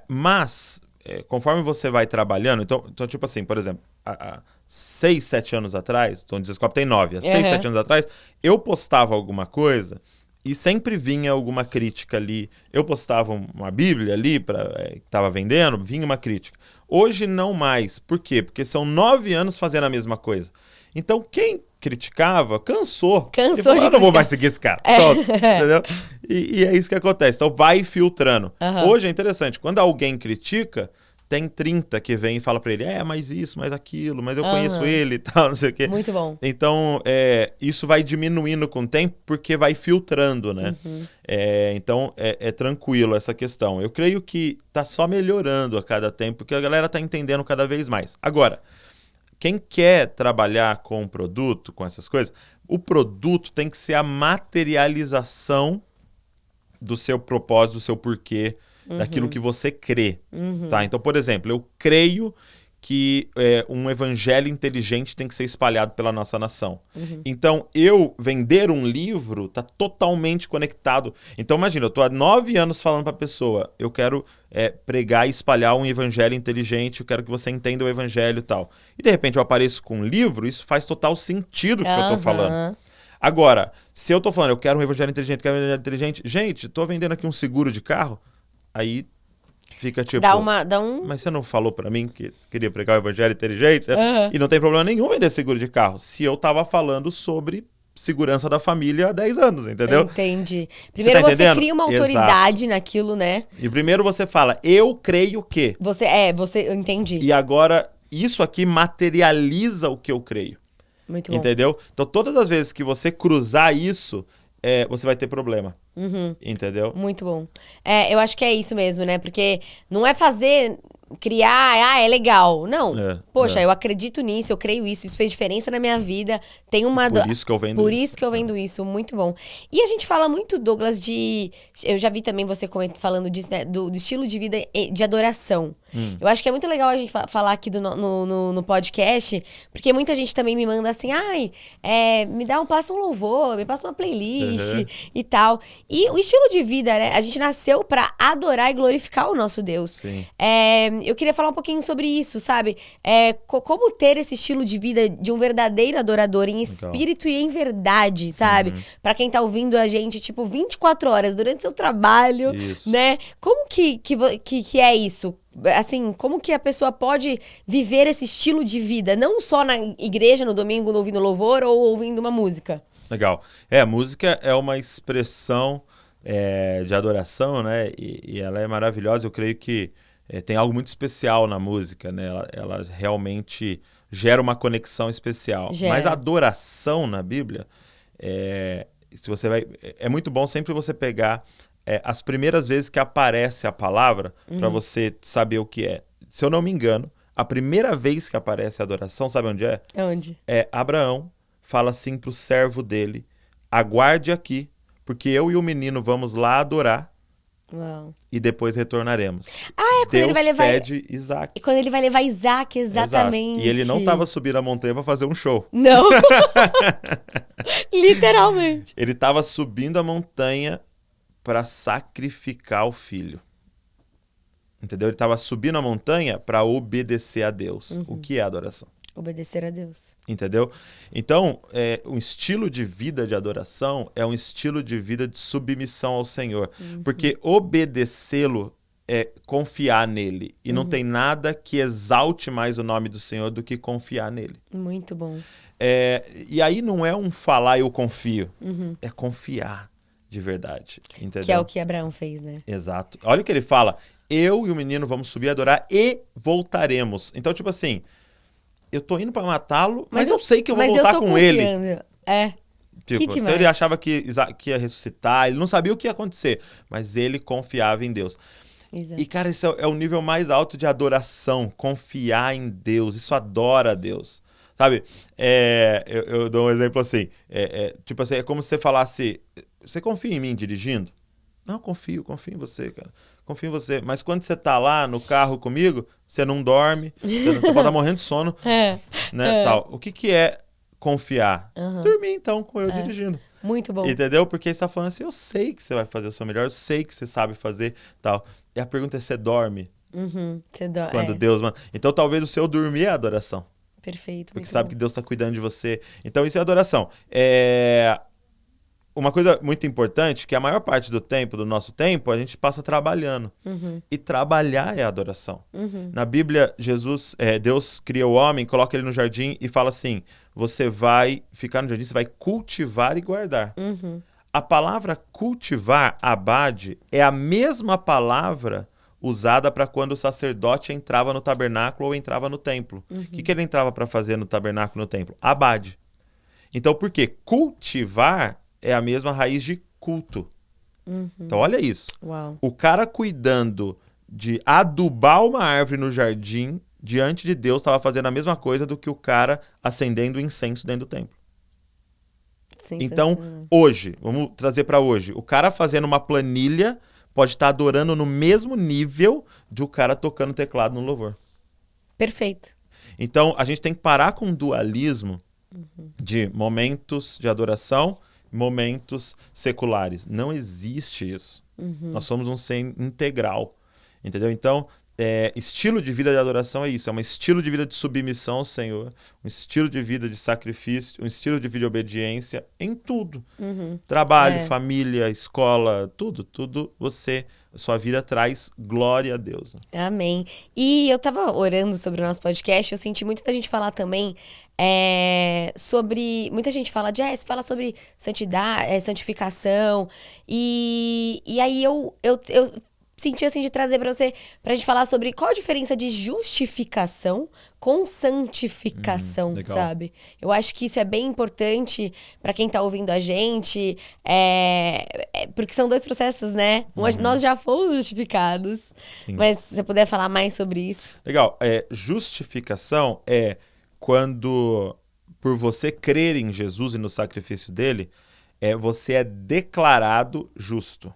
Mas, conforme você vai trabalhando... Então, tipo assim, por exemplo, há 6, 7 anos atrás... Então, o Desescope tem 9. Há 6, 7 anos atrás, eu postava alguma coisa e sempre vinha alguma crítica ali. Eu postava uma Bíblia ali, que estava vendendo, vinha uma crítica. Hoje, não mais. Por quê? Porque são 9 anos fazendo a mesma coisa. Então, quem criticava, cansou. Cansou de eu não vou mais seguir esse cara. Pronto, entendeu? E é isso que acontece. Então, vai filtrando. Hoje é interessante. Quando alguém critica, tem 30 que vem e fala pra ele, mas isso, mas aquilo, mas eu conheço ele e tal, não sei o quê. Muito bom. Então, isso vai diminuindo com o tempo, porque vai filtrando, né? Então, é tranquilo essa questão. Eu creio que tá só melhorando a cada tempo, porque a galera tá entendendo cada vez mais. Agora, quem quer trabalhar com um produto, com essas coisas, o produto tem que ser a materialização do seu propósito, do seu porquê, daquilo que você crê. Tá? Então, por exemplo, eu creio que um evangelho inteligente tem que ser espalhado pela nossa nação. Então, eu vender um livro está totalmente conectado. Então, imagina, eu estou há 9 anos falando para a pessoa, eu quero pregar e espalhar um evangelho inteligente, eu quero que você entenda o evangelho e tal. E, de repente, eu apareço com um livro, isso faz total sentido o que eu estou falando. Agora, se eu estou falando, eu quero um evangelho inteligente, gente, estou vendendo aqui um seguro de carro, aí fica tipo... Dá um... Mas você não falou pra mim que queria pregar o evangelho inteligente? Aham. E não tem problema nenhum vender seguro de carro. Se eu tava falando sobre segurança da família há 10 anos, entendeu? Entendi. Primeiro tá você entendendo? cria uma autoridade naquilo, né? E primeiro você fala, eu creio que. Eu entendi. E agora, isso aqui materializa o que eu creio. Muito bom. Entendeu? Então, todas as vezes que você cruzar isso, você vai ter problema. Entendeu? Muito bom. Eu acho que é isso mesmo, né? Porque não é criar, é legal. Não. Poxa, eu acredito nisso, eu creio isso fez diferença na minha vida. Tem uma... Por isso que eu vendo Por isso. isso que eu vendo isso, muito bom. E a gente fala muito, Douglas, eu já vi também você falando disso, né? Do estilo de vida de adoração. Eu acho que é muito legal a gente falar aqui no podcast, porque muita gente também me manda assim, passa um louvor, me passa uma playlist e tal. E o estilo de vida, né? A gente nasceu pra adorar e glorificar o nosso Deus. Sim. Eu queria falar um pouquinho sobre isso, sabe? Como ter esse estilo de vida de um verdadeiro adorador em espírito e em verdade, sabe? Pra quem tá ouvindo a gente, tipo, 24 horas durante seu trabalho, Isso. né? Como que é isso? Assim, como que a pessoa pode viver esse estilo de vida? Não só na igreja, no domingo, ouvindo louvor ou ouvindo uma música. Legal. A música é uma expressão de adoração, né? E ela é maravilhosa. Eu creio que tem algo muito especial na música, né? Ela realmente gera uma conexão especial. Gera. Mas a adoração na Bíblia, se você é muito bom sempre você pegar as primeiras vezes que aparece a palavra para você saber o que é. Se eu não me engano, a primeira vez que aparece a adoração, sabe onde é? Onde? Abraão fala assim pro servo dele, aguarde aqui, porque eu e o menino vamos lá adorar. Uau. E depois retornaremos. Quando Deus ele vai levar... pede Isaac. E quando ele vai levar Isaac, exatamente. Exato. E ele não estava subindo a montanha para fazer um show. Não. Literalmente. Ele estava subindo a montanha para sacrificar o filho. Entendeu? Ele estava subindo a montanha para obedecer a Deus. O que é adoração? Obedecer a Deus. Entendeu? Então, um estilo de vida de adoração é um estilo de vida de submissão ao Senhor. Porque obedecê-lo é confiar nele. E não tem nada que exalte mais o nome do Senhor do que confiar nele. Muito bom. E aí não é um falar eu confio. É confiar de verdade. Entendeu? Que é o que Abraão fez, né? Exato. Olha o que ele fala. Eu e o menino vamos subir a adorar e voltaremos. Então, tipo assim... Eu tô indo pra matá-lo, mas eu sei que eu vou voltar com ele. Tipo, então ele achava que Isaac ia ressuscitar, ele não sabia o que ia acontecer, mas ele confiava em Deus. Exato. E, cara, esse é o nível mais alto de adoração, confiar em Deus, isso adora a Deus. Sabe, eu dou um exemplo assim, tipo assim, é como se você falasse, você confia em mim dirigindo? Não, confio em você, cara. Confio em você. Mas quando você tá lá no carro comigo, você não dorme, você pode estar morrendo de sono, né, tal. O que é confiar? Dormir, então, com eu dirigindo. Muito bom. Entendeu? Porque você tá falando assim, eu sei que você vai fazer o seu melhor, eu sei que você sabe fazer, tal. E a pergunta é, você dorme? Você dorme. Quando Deus manda. Então, talvez o seu dormir é adoração. Perfeito. Porque sabe que Deus tá cuidando de você. Então, isso é adoração. Uma coisa muito importante, que a maior parte do tempo, do nosso tempo, a gente passa trabalhando. E trabalhar é adoração. Na Bíblia, Deus cria o homem, coloca ele no jardim e fala assim, você vai ficar no jardim, você vai cultivar e guardar. A palavra cultivar, abade, é a mesma palavra usada para quando o sacerdote entrava no tabernáculo ou entrava no templo. O que ele entrava para fazer no tabernáculo e no templo? Abade. Então, por quê? Cultivar é a mesma raiz de culto. Então, olha isso. Uau. O cara cuidando de adubar uma árvore no jardim, diante de Deus, estava fazendo a mesma coisa do que o cara acendendo incenso dentro do templo. Então, hoje, vamos trazer para hoje, o cara fazendo uma planilha pode estar adorando no mesmo nível de o cara tocando teclado no louvor. Perfeito. Então, a gente tem que parar com o dualismo de momentos de adoração, momentos seculares. Não existe isso. Nós somos um ser integral, entendeu? Então, estilo de vida de adoração é isso, é um estilo de vida de submissão ao Senhor, um estilo de vida de sacrifício, um estilo de vida de obediência em tudo. Trabalho, família, escola, tudo, sua vida traz glória a Deus. Amém. E eu tava orando sobre o nosso podcast, eu senti muito da gente falar também sobre... Muita gente fala Jess, fala sobre santidade, santificação, e aí eu senti assim de trazer pra você, pra gente falar sobre qual a diferença de justificação com santificação, sabe? Eu acho que isso é bem importante pra quem tá ouvindo a gente, porque são dois processos, né? Nós já fomos justificados, mas se você puder falar mais sobre isso. Legal. Justificação é quando, por você crer em Jesus e no sacrifício dele, você é declarado justo.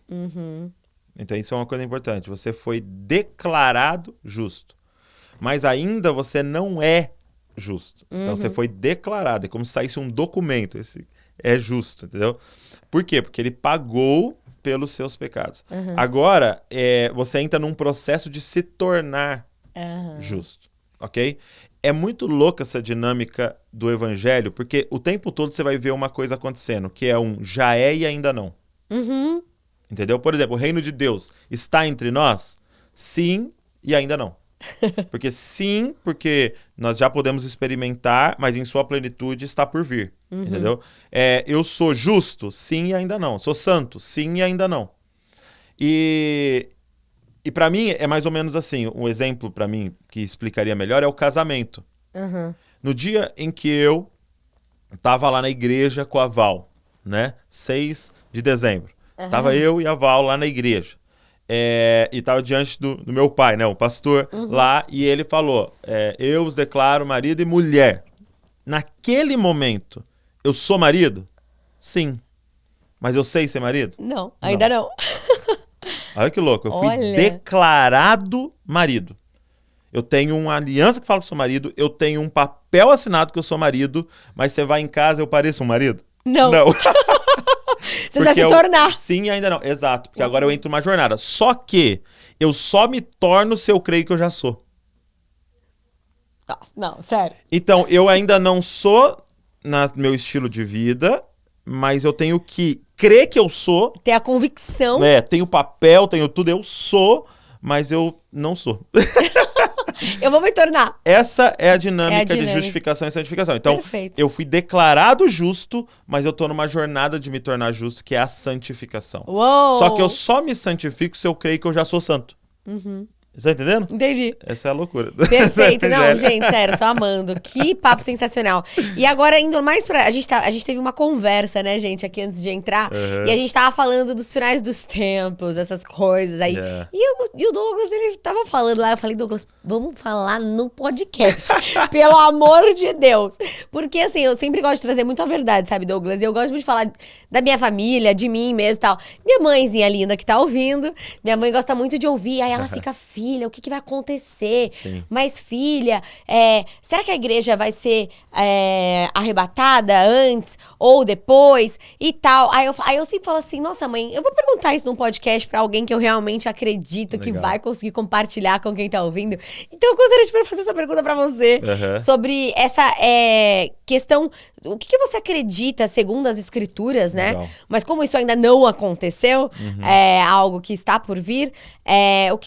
Então isso é uma coisa importante. Você foi declarado justo. Mas ainda você não é justo. Então você foi declarado. É como se saísse um documento. Esse é justo, entendeu? Por quê? Porque ele pagou pelos seus pecados. Agora, você entra num processo de se tornar justo. Ok? É muito louca essa dinâmica do evangelho, porque o tempo todo você vai ver uma coisa acontecendo, que é um já é e ainda não. Entendeu? Por exemplo, o reino de Deus está entre nós? Sim e ainda não. Porque sim, porque nós já podemos experimentar, mas em sua plenitude está por vir. Entendeu? Eu sou justo? Sim e ainda não. Sou santo? Sim e ainda não. E para mim é mais ou menos assim, um exemplo para mim que explicaria melhor é o casamento. No dia em que eu estava lá na igreja com a Val, né? 6 de dezembro. Tava eu e a Val lá na igreja. E tava diante do meu pai, né? O pastor lá. E ele falou, eu os declaro marido e mulher. Naquele momento, eu sou marido? Sim. Mas eu sei ser marido? Não, ainda não. Olha que louco. Eu fui declarado marido. Eu tenho uma aliança que fala que sou marido. Eu tenho um papel assinado que eu sou marido. Mas você vai em casa, eu pareço um marido? Não. Você vai se tornar. Sim e ainda não. Exato. Porque agora eu entro numa jornada. Só que eu só me torno se eu creio que eu já sou. Nossa, não, sério. Então, eu ainda não sou no meu estilo de vida, mas eu tenho que crer que eu sou. Ter a convicção. Tenho papel, tenho tudo. Eu sou, mas eu não sou. Eu vou me tornar. Essa é a dinâmica de justificação e santificação. Então, eu fui declarado justo, mas eu tô numa jornada de me tornar justo, que é a santificação. Uou. Só que eu só me santifico se eu creio que eu já sou santo. Você tá entendendo? Entendi. Essa é a loucura. Perfeito. Não, gente, sério, tô amando. Que papo sensacional. E agora, indo mais pra... A gente teve uma conversa, né, gente, aqui antes de entrar. E a gente tava falando dos finais dos tempos, essas coisas aí. E o Douglas, ele tava falando lá. Eu falei, Douglas, vamos falar no podcast. Pelo amor de Deus. Porque, assim, eu sempre gosto de trazer muito a verdade, sabe, Douglas? E eu gosto muito de falar da minha família, de mim mesmo e tal. Minha mãezinha linda que tá ouvindo. Minha mãe gosta muito de ouvir. Aí ela fica... Filha, o que vai acontecer? Mas, filha, será que a igreja vai ser arrebatada antes ou depois e tal? Aí eu sempre falo assim, nossa, mãe, eu vou perguntar isso num podcast pra alguém que eu realmente acredito que vai conseguir compartilhar com quem tá ouvindo. Então, eu gostaria de fazer essa pergunta pra você sobre essa questão, o que você acredita segundo as escrituras, né? Mas como isso ainda não aconteceu, é algo que está por vir,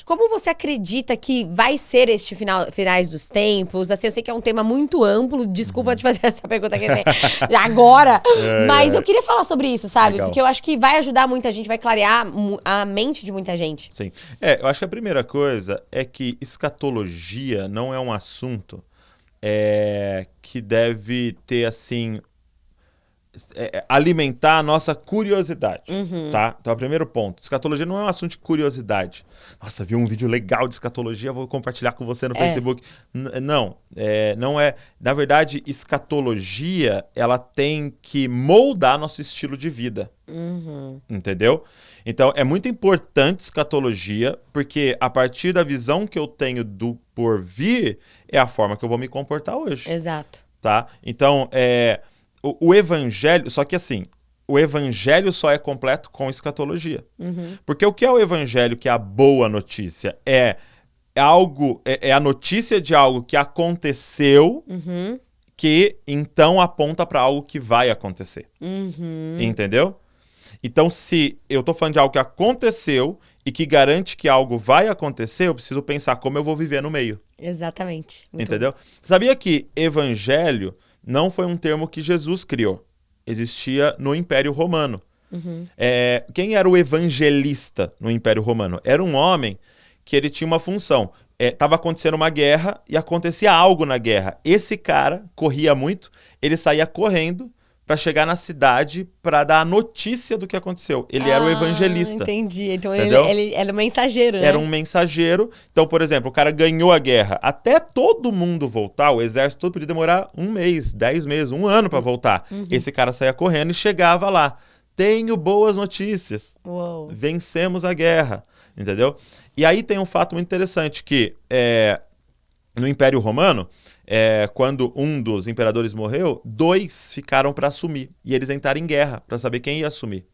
como você acredita que vai ser este finais dos tempos? Assim, eu sei que é um tema muito amplo, desculpa te fazer essa pergunta aqui agora, mas eu queria falar sobre isso, sabe? Legal. Porque eu acho que vai ajudar muita gente, vai clarear a mente de muita gente. Sim. Eu acho que a primeira coisa é que escatologia não é um assunto que deve ter, assim... alimentar a nossa curiosidade, tá? Então, o primeiro ponto. Escatologia não é um assunto de curiosidade. Nossa, vi um vídeo legal de escatologia, vou compartilhar com você no Facebook. Não é. Na verdade, escatologia, ela tem que moldar nosso estilo de vida. Entendeu? Então, é muito importante escatologia, porque a partir da visão que eu tenho do porvir, é a forma que eu vou me comportar hoje. Exato. Tá? Então, o evangelho, só que assim, o evangelho só é completo com escatologia. Porque o que é o evangelho, que é a boa notícia? É é a notícia de algo que aconteceu, que então aponta para algo que vai acontecer. Entendeu? Então, se eu tô falando de algo que aconteceu e que garante que algo vai acontecer, eu preciso pensar como eu vou viver no meio. Exatamente. Muito Entendeu? Sabia que evangelho não foi um termo que Jesus criou? Existia no Império Romano. Quem era o evangelista no Império Romano? Era um homem que ele tinha uma função. Tava acontecendo uma guerra e acontecia algo na guerra. Esse cara corria muito, ele saía correndo para chegar na cidade para dar a notícia do que aconteceu. Ele era o evangelista. Entendi. Então Entendeu? ele era o mensageiro, né? Era um mensageiro. Então, por exemplo, o cara ganhou a guerra. Até todo mundo voltar, o exército todo podia demorar 1 mês, 10 meses, 1 ano para voltar. Esse cara saía correndo e chegava lá. Tenho boas notícias. Uou. Vencemos a guerra. Entendeu? E aí tem um fato muito interessante que no Império Romano, quando um dos imperadores morreu, 2 ficaram para assumir. E eles entraram em guerra para saber quem ia assumir.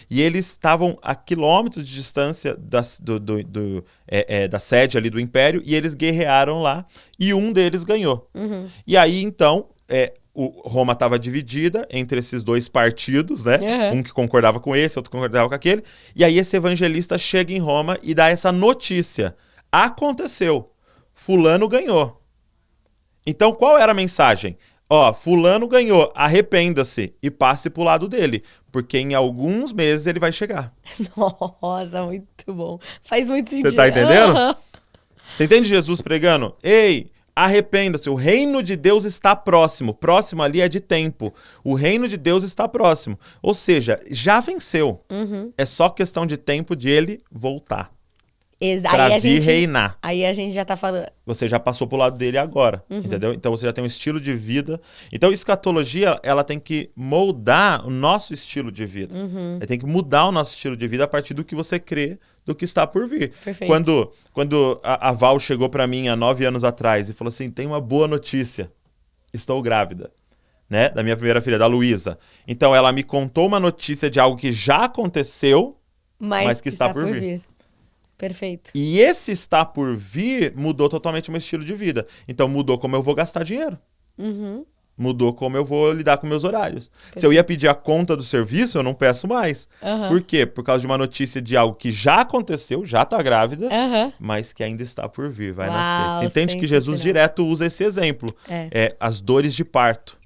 E eles estavam a quilômetros de distância da sede ali do Império, e eles guerrearam lá, e um deles ganhou. E aí, então, Roma estava dividida entre esses 2 partidos, né? Um que concordava com esse, outro que concordava com aquele. E aí esse evangelista chega em Roma e dá essa notícia. Aconteceu. Fulano ganhou. Então, qual era a mensagem? Fulano ganhou, arrependa-se e passe pro lado dele, porque em alguns meses ele vai chegar. Nossa, muito bom. Faz muito sentido. Você tá entendendo? Você entende Jesus pregando? Ei, arrependa-se, o reino de Deus está próximo. Próximo ali é de tempo. O reino de Deus está próximo. Ou seja, já venceu. É só questão de tempo de ele voltar. Pra vir reinar. Aí a gente já tá falando. Você já passou pro lado dele agora, entendeu? Então você já tem um estilo de vida. Então escatologia, ela tem que moldar o nosso estilo de vida. Ela tem que mudar o nosso estilo de vida a partir do que você crê, do que está por vir. Perfeito. Quando a Val chegou pra mim há 9 anos atrás e falou assim, tem uma boa notícia, estou grávida, né? Da minha primeira filha, da Luísa. Então ela me contou uma notícia de algo que já aconteceu, mas que está por vir. Perfeito. E esse está por vir mudou totalmente o meu estilo de vida. Então mudou como eu vou gastar dinheiro. Mudou como eu vou lidar com meus horários. Perfeito. Se eu ia pedir a conta do serviço, eu não peço mais. Por quê? Por causa de uma notícia de algo que já aconteceu, já tá grávida, mas que ainda está por vir, vai nascer. Você entende que Jesus direto usa esse exemplo. As dores de parto.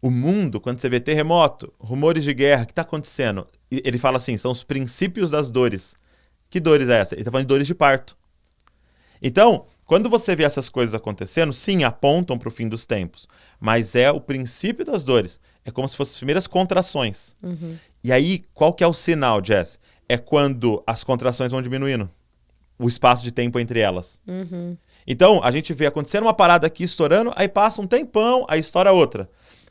O mundo, quando você vê terremoto, rumores de guerra, o que está acontecendo? Ele fala assim, são os princípios das dores. Que dores é essa? Ele está falando de dores de parto. Então, quando você vê essas coisas acontecendo, sim, apontam para o fim dos tempos. Mas é o princípio das dores. É como se fossem as primeiras contrações. E aí, qual que é o sinal, Jess? É quando as contrações vão diminuindo. O espaço de tempo entre elas. Então, a gente vê acontecendo uma parada aqui estourando, aí passa um tempão, aí estoura outra.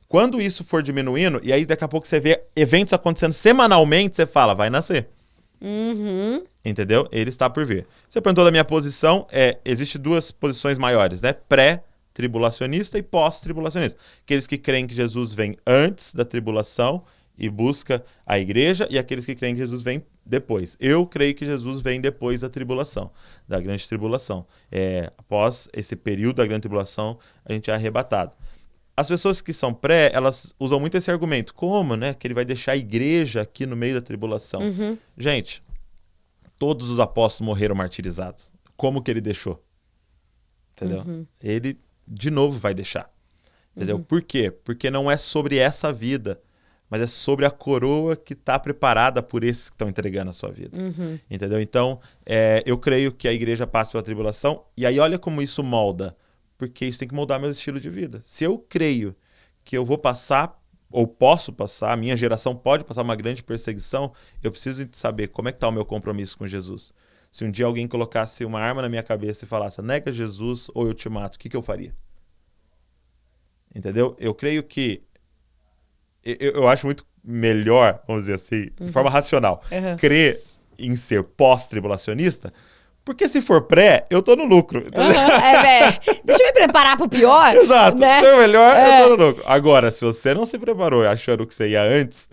Quando isso for diminuindo, e aí daqui a pouco você vê eventos acontecendo semanalmente, você fala, vai nascer. Entendeu? Ele está por vir. Você perguntou da minha posição, existe 2 posições maiores, né? Pré-tribulacionista e pós-tribulacionista. Aqueles que creem que Jesus vem antes da tribulação e busca a igreja, e aqueles que creem que Jesus vem depois. Eu creio que Jesus vem depois da tribulação, da grande tribulação. Após esse período da grande tribulação, a gente é arrebatado. As pessoas que são pré, elas usam muito esse argumento. Como, né? Que ele vai deixar a igreja aqui no meio da tribulação. Gente, todos os apóstolos morreram martirizados. Como que ele deixou? Entendeu? Ele, de novo, vai deixar. Entendeu? Por quê? Porque não é sobre essa vida, mas é sobre a coroa que está preparada por esses que estão entregando a sua vida. Entendeu? Então, eu creio que a igreja passa pela tribulação. E aí, olha como isso molda. Porque isso tem que moldar meu estilo de vida. Se eu creio que eu vou passar, ou posso passar, a minha geração pode passar uma grande perseguição, eu preciso saber como é que está o meu compromisso com Jesus. Se um dia alguém colocasse uma arma na minha cabeça e falasse, nega Jesus ou eu te mato, o que eu faria? Entendeu? Eu creio que... Eu acho muito melhor, vamos dizer assim, de forma racional, crer em ser pós-tribulacionista. Porque se for pré, eu tô no lucro. Deixa eu me preparar pro pior. Exato. Né? Então, melhor, eu tô no lucro. Agora, se você não se preparou achando que você ia antes,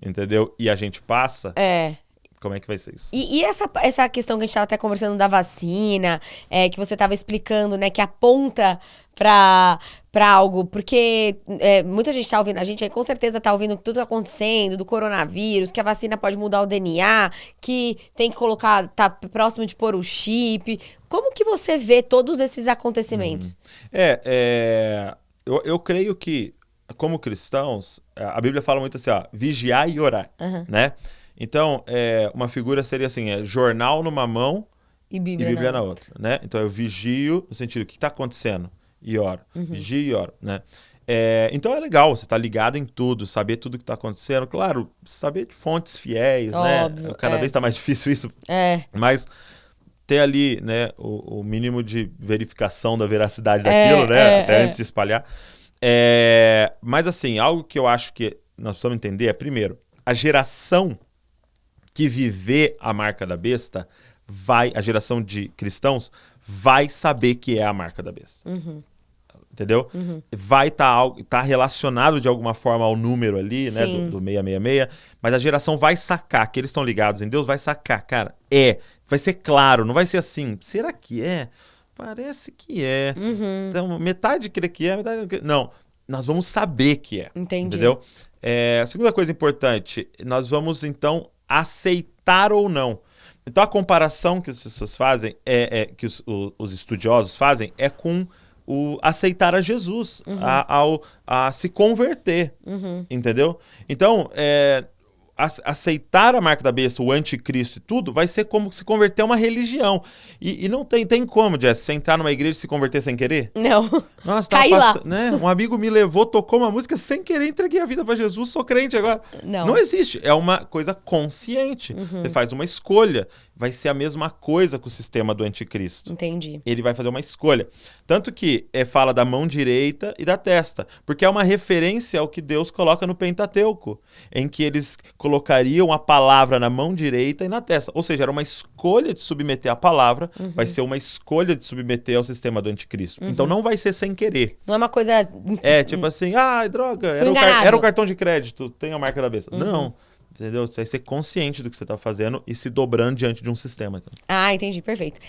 entendeu? E a gente passa, Como é que vai ser isso? E essa questão que a gente estava até conversando da vacina, que você estava explicando, né, que aponta para algo, porque muita gente tá ouvindo, a gente aí com certeza tá ouvindo tudo acontecendo, do coronavírus, que a vacina pode mudar o DNA, que tem que colocar, tá próximo de pôr o chip. Como que você vê todos esses acontecimentos? Eu creio que, como cristãos, a Bíblia fala muito assim, ó, vigiar e orar, né? Então, uma figura seria assim, jornal numa mão E Bíblia na outra, né? Então, eu vigio no sentido, o que está acontecendo? E oro. Vigio e oro, né? Então, é legal, você tá ligado em tudo, saber tudo que está acontecendo. Claro, saber de fontes fiéis, óbvio, né? Cada vez está mais difícil isso. Mas ter ali, né, o mínimo de verificação da veracidade daquilo, né? Até antes de espalhar. Mas, assim, algo que eu acho que nós precisamos entender é, primeiro, a geração que viver a marca da besta, a geração de cristãos, vai saber que é a marca da besta. Entendeu? Vai tá relacionado de alguma forma ao número ali, né, do 666, mas a geração vai sacar, que eles estão ligados em Deus, vai sacar, cara, vai ser claro, não vai ser assim, será que é? Parece que é. Então, metade crê que é, metade não crê. Não, nós vamos saber que é. Entendi. Entendeu? A segunda coisa importante, nós vamos, então, aceitar ou não. Então, a comparação que as pessoas fazem, que os estudiosos fazem, é com o aceitar a Jesus, a se converter, entendeu? Então, aceitar a marca da besta, o anticristo e tudo, vai ser como se converter a uma religião. E não tem como, Jess, você entrar numa igreja e se converter sem querer? Não. Nossa, Caí lá. Né? Um amigo me levou, tocou uma música sem querer, entreguei a vida pra Jesus, sou crente agora. Não existe. É uma coisa consciente. Você faz uma escolha. Vai ser a mesma coisa com o sistema do anticristo. Entendi. Ele vai fazer uma escolha. Tanto que fala da mão direita e da testa. Porque é uma referência ao que Deus coloca no Pentateuco. Em que eles colocariam a palavra na mão direita e na testa. Ou seja, era uma escolha de submeter a palavra, vai ser uma escolha de submeter ao sistema do anticristo. Então não vai ser sem querer. Não é uma coisa... Tipo assim, droga, era o cartão de crédito, tem a marca da besta. Não. Entendeu? Você vai ser consciente do que você está fazendo e se dobrando diante de um sistema. Então. Entendi, perfeito.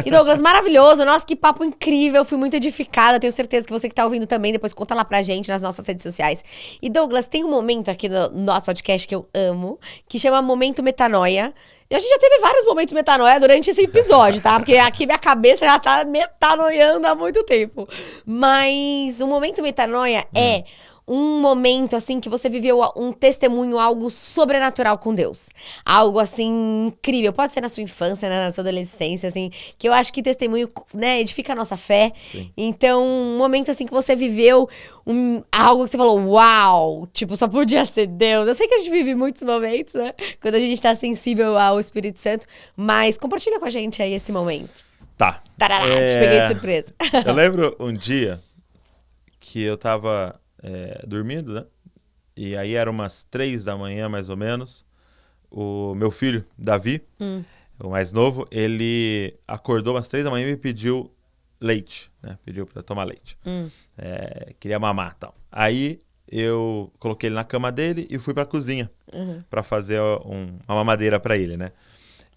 E Douglas, maravilhoso. Nossa, que papo incrível. Fui muito edificada. Tenho certeza que você que está ouvindo também, depois conta lá pra gente nas nossas redes sociais. E Douglas, tem um momento aqui no nosso podcast que eu amo, que chama Momento Metanoia. E a gente já teve vários momentos metanoia durante esse episódio, tá? Porque aqui minha cabeça já tá metanoiando há muito tempo. Mas o momento metanoia é um momento, assim, que você viveu um testemunho, algo sobrenatural com Deus. Algo, assim, incrível. Pode ser na sua infância, né, na sua adolescência, assim, que eu acho que testemunho, né, edifica a nossa fé. Sim. Então, um momento, assim, que você viveu algo que você falou, uau, tipo, só podia ser Deus. Eu sei que a gente vive muitos momentos, né, quando a gente tá sensível ao Espírito Santo, mas compartilha com a gente aí esse momento. Tá. Tarará, te peguei de surpresa. Eu lembro um dia que eu tava... dormindo, né? E aí eram umas 3 da manhã, mais ou menos. O meu filho, Davi, o mais novo, ele acordou umas 3 da manhã e me pediu leite, né? Pediu pra tomar leite. Queria mamar e tal. Aí eu coloquei ele na cama dele e fui pra cozinha pra fazer uma mamadeira pra ele, né?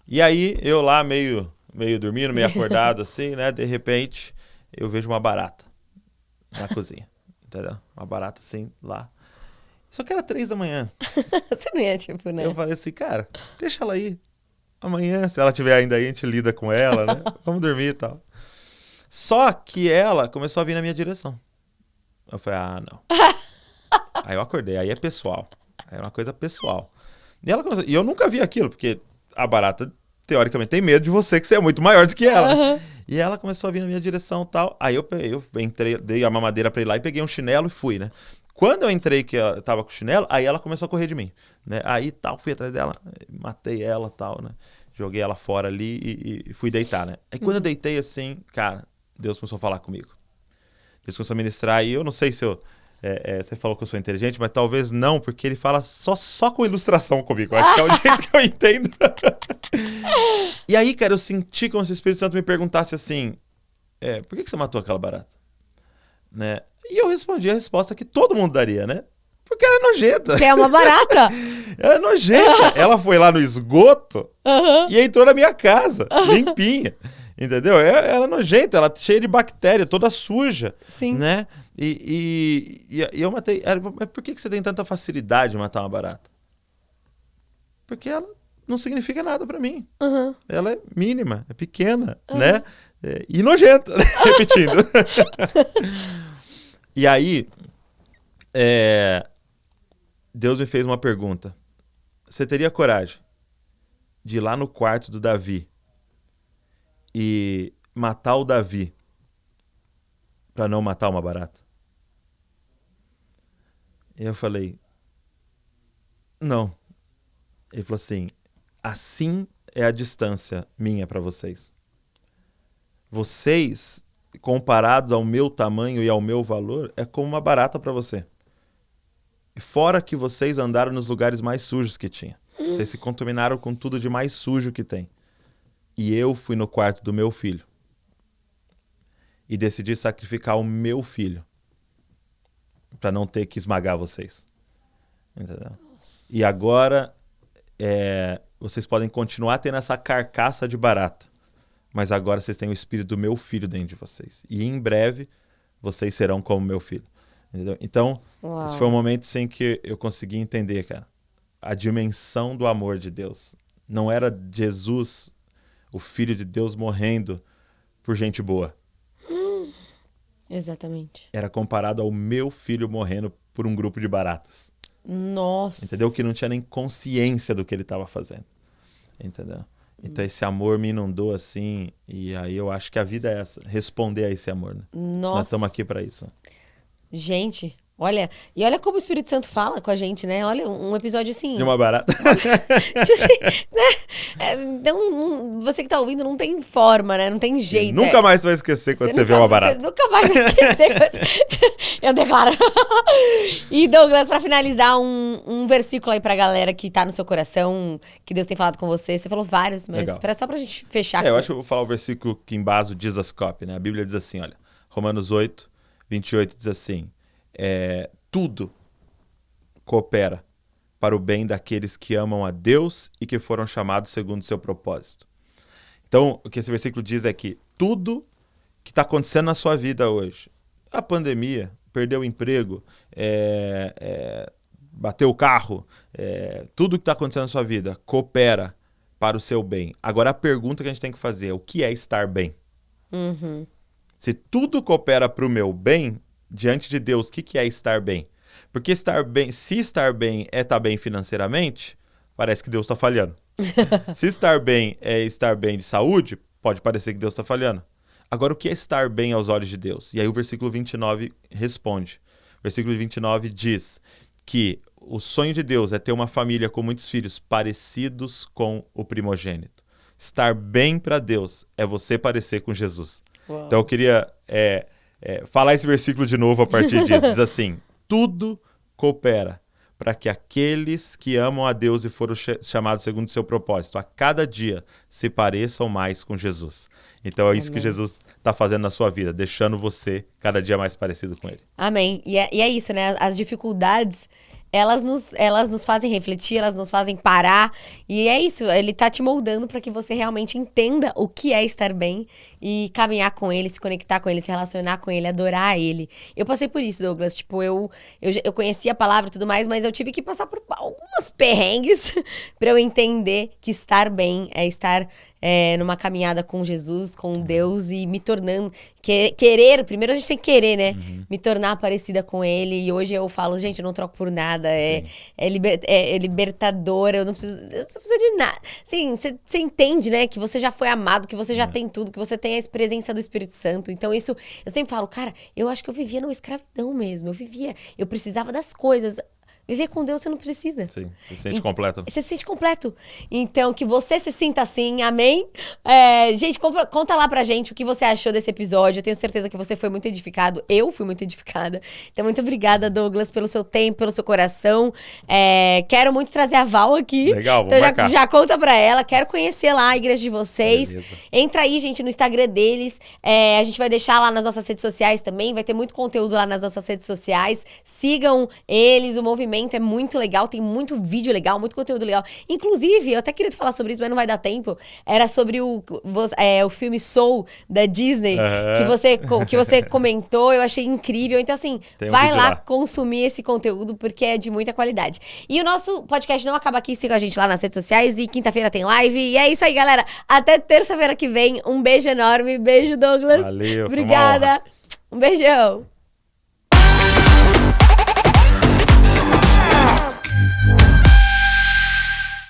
E aí eu lá meio dormindo, meio acordado assim, né? De repente eu vejo uma barata na cozinha. Entendeu? Uma barata assim, lá. Só que era 3 da manhã. Você não ia, tipo, né? Eu falei assim, cara, deixa ela aí. Amanhã, se ela estiver ainda aí, a gente lida com ela, né? Vamos dormir e tal. Só que ela começou a vir na minha direção. Eu falei, não. Aí eu acordei, aí é pessoal. Aí é uma coisa pessoal. E eu nunca vi aquilo, porque a barata, teoricamente, tem medo de você, que você é muito maior do que ela. E ela começou a vir na minha direção e tal. Aí eu entrei, dei a mamadeira pra ir lá e peguei um chinelo e fui, né? Quando eu entrei, que eu tava com o chinelo, aí ela começou a correr de mim, né? Aí tal, fui atrás dela, matei ela e tal, né? Joguei ela fora ali e fui deitar, né? Aí quando eu deitei assim, cara, Deus começou a falar comigo. Deus começou a ministrar e eu não sei se eu... você falou que eu sou inteligente, mas talvez não, porque ele fala só com ilustração comigo. Acho que é o jeito que eu entendo. E aí, cara, eu senti como se o Espírito Santo me perguntasse assim, por que você matou aquela barata? Né? E eu respondi a resposta que todo mundo daria, né? Porque ela é nojenta. Que é uma barata. Ela é nojenta. Ela foi lá no esgoto e entrou na minha casa, limpinha. Entendeu? Ela é nojenta, ela é cheia de bactéria, toda suja. Sim. Né? E eu matei. Mas por que você tem tanta facilidade de matar uma barata? Porque ela não significa nada pra mim. Ela é mínima, é pequena, né? E nojenta, repetindo. E aí, Deus me fez uma pergunta. Você teria coragem de ir lá no quarto do Davi e matar o Davi pra não matar uma barata? E eu falei, não. Ele falou assim é a distância minha pra vocês. Vocês, comparados ao meu tamanho e ao meu valor, é como uma barata pra você. Fora que vocês andaram nos lugares mais sujos que tinha. Vocês se contaminaram com tudo de mais sujo que tem. E eu fui no quarto do meu filho. E decidi sacrificar o meu filho. Pra não ter que esmagar vocês. Entendeu? Nossa. E agora, vocês podem continuar tendo essa carcaça de barata. Mas agora vocês têm o espírito do meu filho dentro de vocês. E em breve, vocês serão como meu filho. Entendeu? Então, esse foi um momento em que eu consegui entender, cara, a dimensão do amor de Deus. Não era Jesus, o Filho de Deus, morrendo por gente boa. Exatamente. Era comparado ao meu filho morrendo por um grupo de baratas. Nossa. Entendeu? Que não tinha nem consciência do que ele estava fazendo. Entendeu? Então esse amor me inundou assim, e aí eu acho que a vida é essa, responder a esse amor, né? Nossa. Nós estamos aqui para isso. Gente, olha, e olha como o Espírito Santo fala com a gente, né? Olha, um episódio assim... De uma barata. Tipo assim, né? Então, você que tá ouvindo não tem forma, né? Não tem jeito. Nunca mais você vai esquecer quando você vê uma barata. Você nunca mais vai esquecer. Eu declaro. E Douglas, pra finalizar, um versículo aí pra galera que tá no seu coração, que Deus tem falado com você. Você falou vários, mas só pra gente fechar. Eu acho que eu vou falar o versículo que embaso diz as cópias, né? A Bíblia diz assim, olha, Romanos 8, 28 diz assim, tudo coopera para o bem daqueles que amam a Deus e que foram chamados segundo o seu propósito. Então, o que esse versículo diz é que tudo que está acontecendo na sua vida hoje, a pandemia, perdeu o emprego, bateu o carro, tudo que está acontecendo na sua vida coopera para o seu bem. Agora, a pergunta que a gente tem que fazer é o que é estar bem? Uhum. Se tudo coopera para o meu bem, diante de Deus, o que é estar bem? Porque estar bem, se estar bem é estar bem financeiramente, parece que Deus está falhando. Se estar bem é estar bem de saúde, pode parecer que Deus está falhando. Agora, o que é estar bem aos olhos de Deus? E aí o versículo 29 responde. O versículo 29 diz que o sonho de Deus é ter uma família com muitos filhos parecidos com o primogênito. Estar bem para Deus é você parecer com Jesus. Uau. Então eu queria falar esse versículo de novo a partir disso. Diz assim, tudo coopera para que aqueles que amam a Deus e foram chamados segundo o seu propósito, a cada dia se pareçam mais com Jesus. Então é isso que Jesus está fazendo na sua vida, deixando você cada dia mais parecido com Ele. Amém. E é isso, né? As dificuldades... Elas nos fazem refletir, elas nos fazem parar. E é isso, ele tá te moldando para que você realmente entenda o que é estar bem e caminhar com ele, se conectar com ele, se relacionar com ele, adorar ele. Eu passei por isso, Douglas. Tipo, eu conhecia a palavra e tudo mais, mas eu tive que passar por algumas perrengues para eu entender que estar bem é estar numa caminhada com Jesus, com Deus e me tornando... Querer, primeiro a gente tem que querer, né? Uhum. Me tornar parecida com ele. E hoje eu falo, gente, eu não troco por nada. É libertador, eu não preciso de nada. Assim, você entende, né? Que você já foi amado, que você já tem tudo, que você tem a presença do Espírito Santo. Então isso, eu sempre falo, cara, eu acho que eu vivia numa escravidão mesmo. Eu precisava das coisas. Viver com Deus você não precisa. Sim, você se sente completo. Você se sente completo. Então, que você se sinta assim, amém? Gente, conta lá pra gente o que você achou desse episódio. Eu tenho certeza que você foi muito edificado. Eu fui muito edificada. Então, muito obrigada, Douglas, pelo seu tempo, pelo seu coração. Quero muito trazer a Val aqui. Legal, vamos então, já conta pra ela. Quero conhecer lá a igreja de vocês. Beleza. Entra aí, gente, no Instagram deles. A gente vai deixar lá nas nossas redes sociais também. Vai ter muito conteúdo lá nas nossas redes sociais. Sigam eles, o movimento entretenimento, é muito legal, tem muito vídeo legal, muito conteúdo legal. Inclusive, eu até queria falar sobre isso, mas não vai dar tempo. Era sobre o filme Soul, da Disney, que você comentou, eu achei incrível. Então, assim, vai lá consumir esse conteúdo, porque é de muita qualidade. E o nosso podcast não acaba aqui, siga a gente lá nas redes sociais, e quinta-feira tem live. E é isso aí, galera. Até terça-feira que vem. Um beijo enorme, beijo, Douglas. Valeu, obrigada. Um beijão.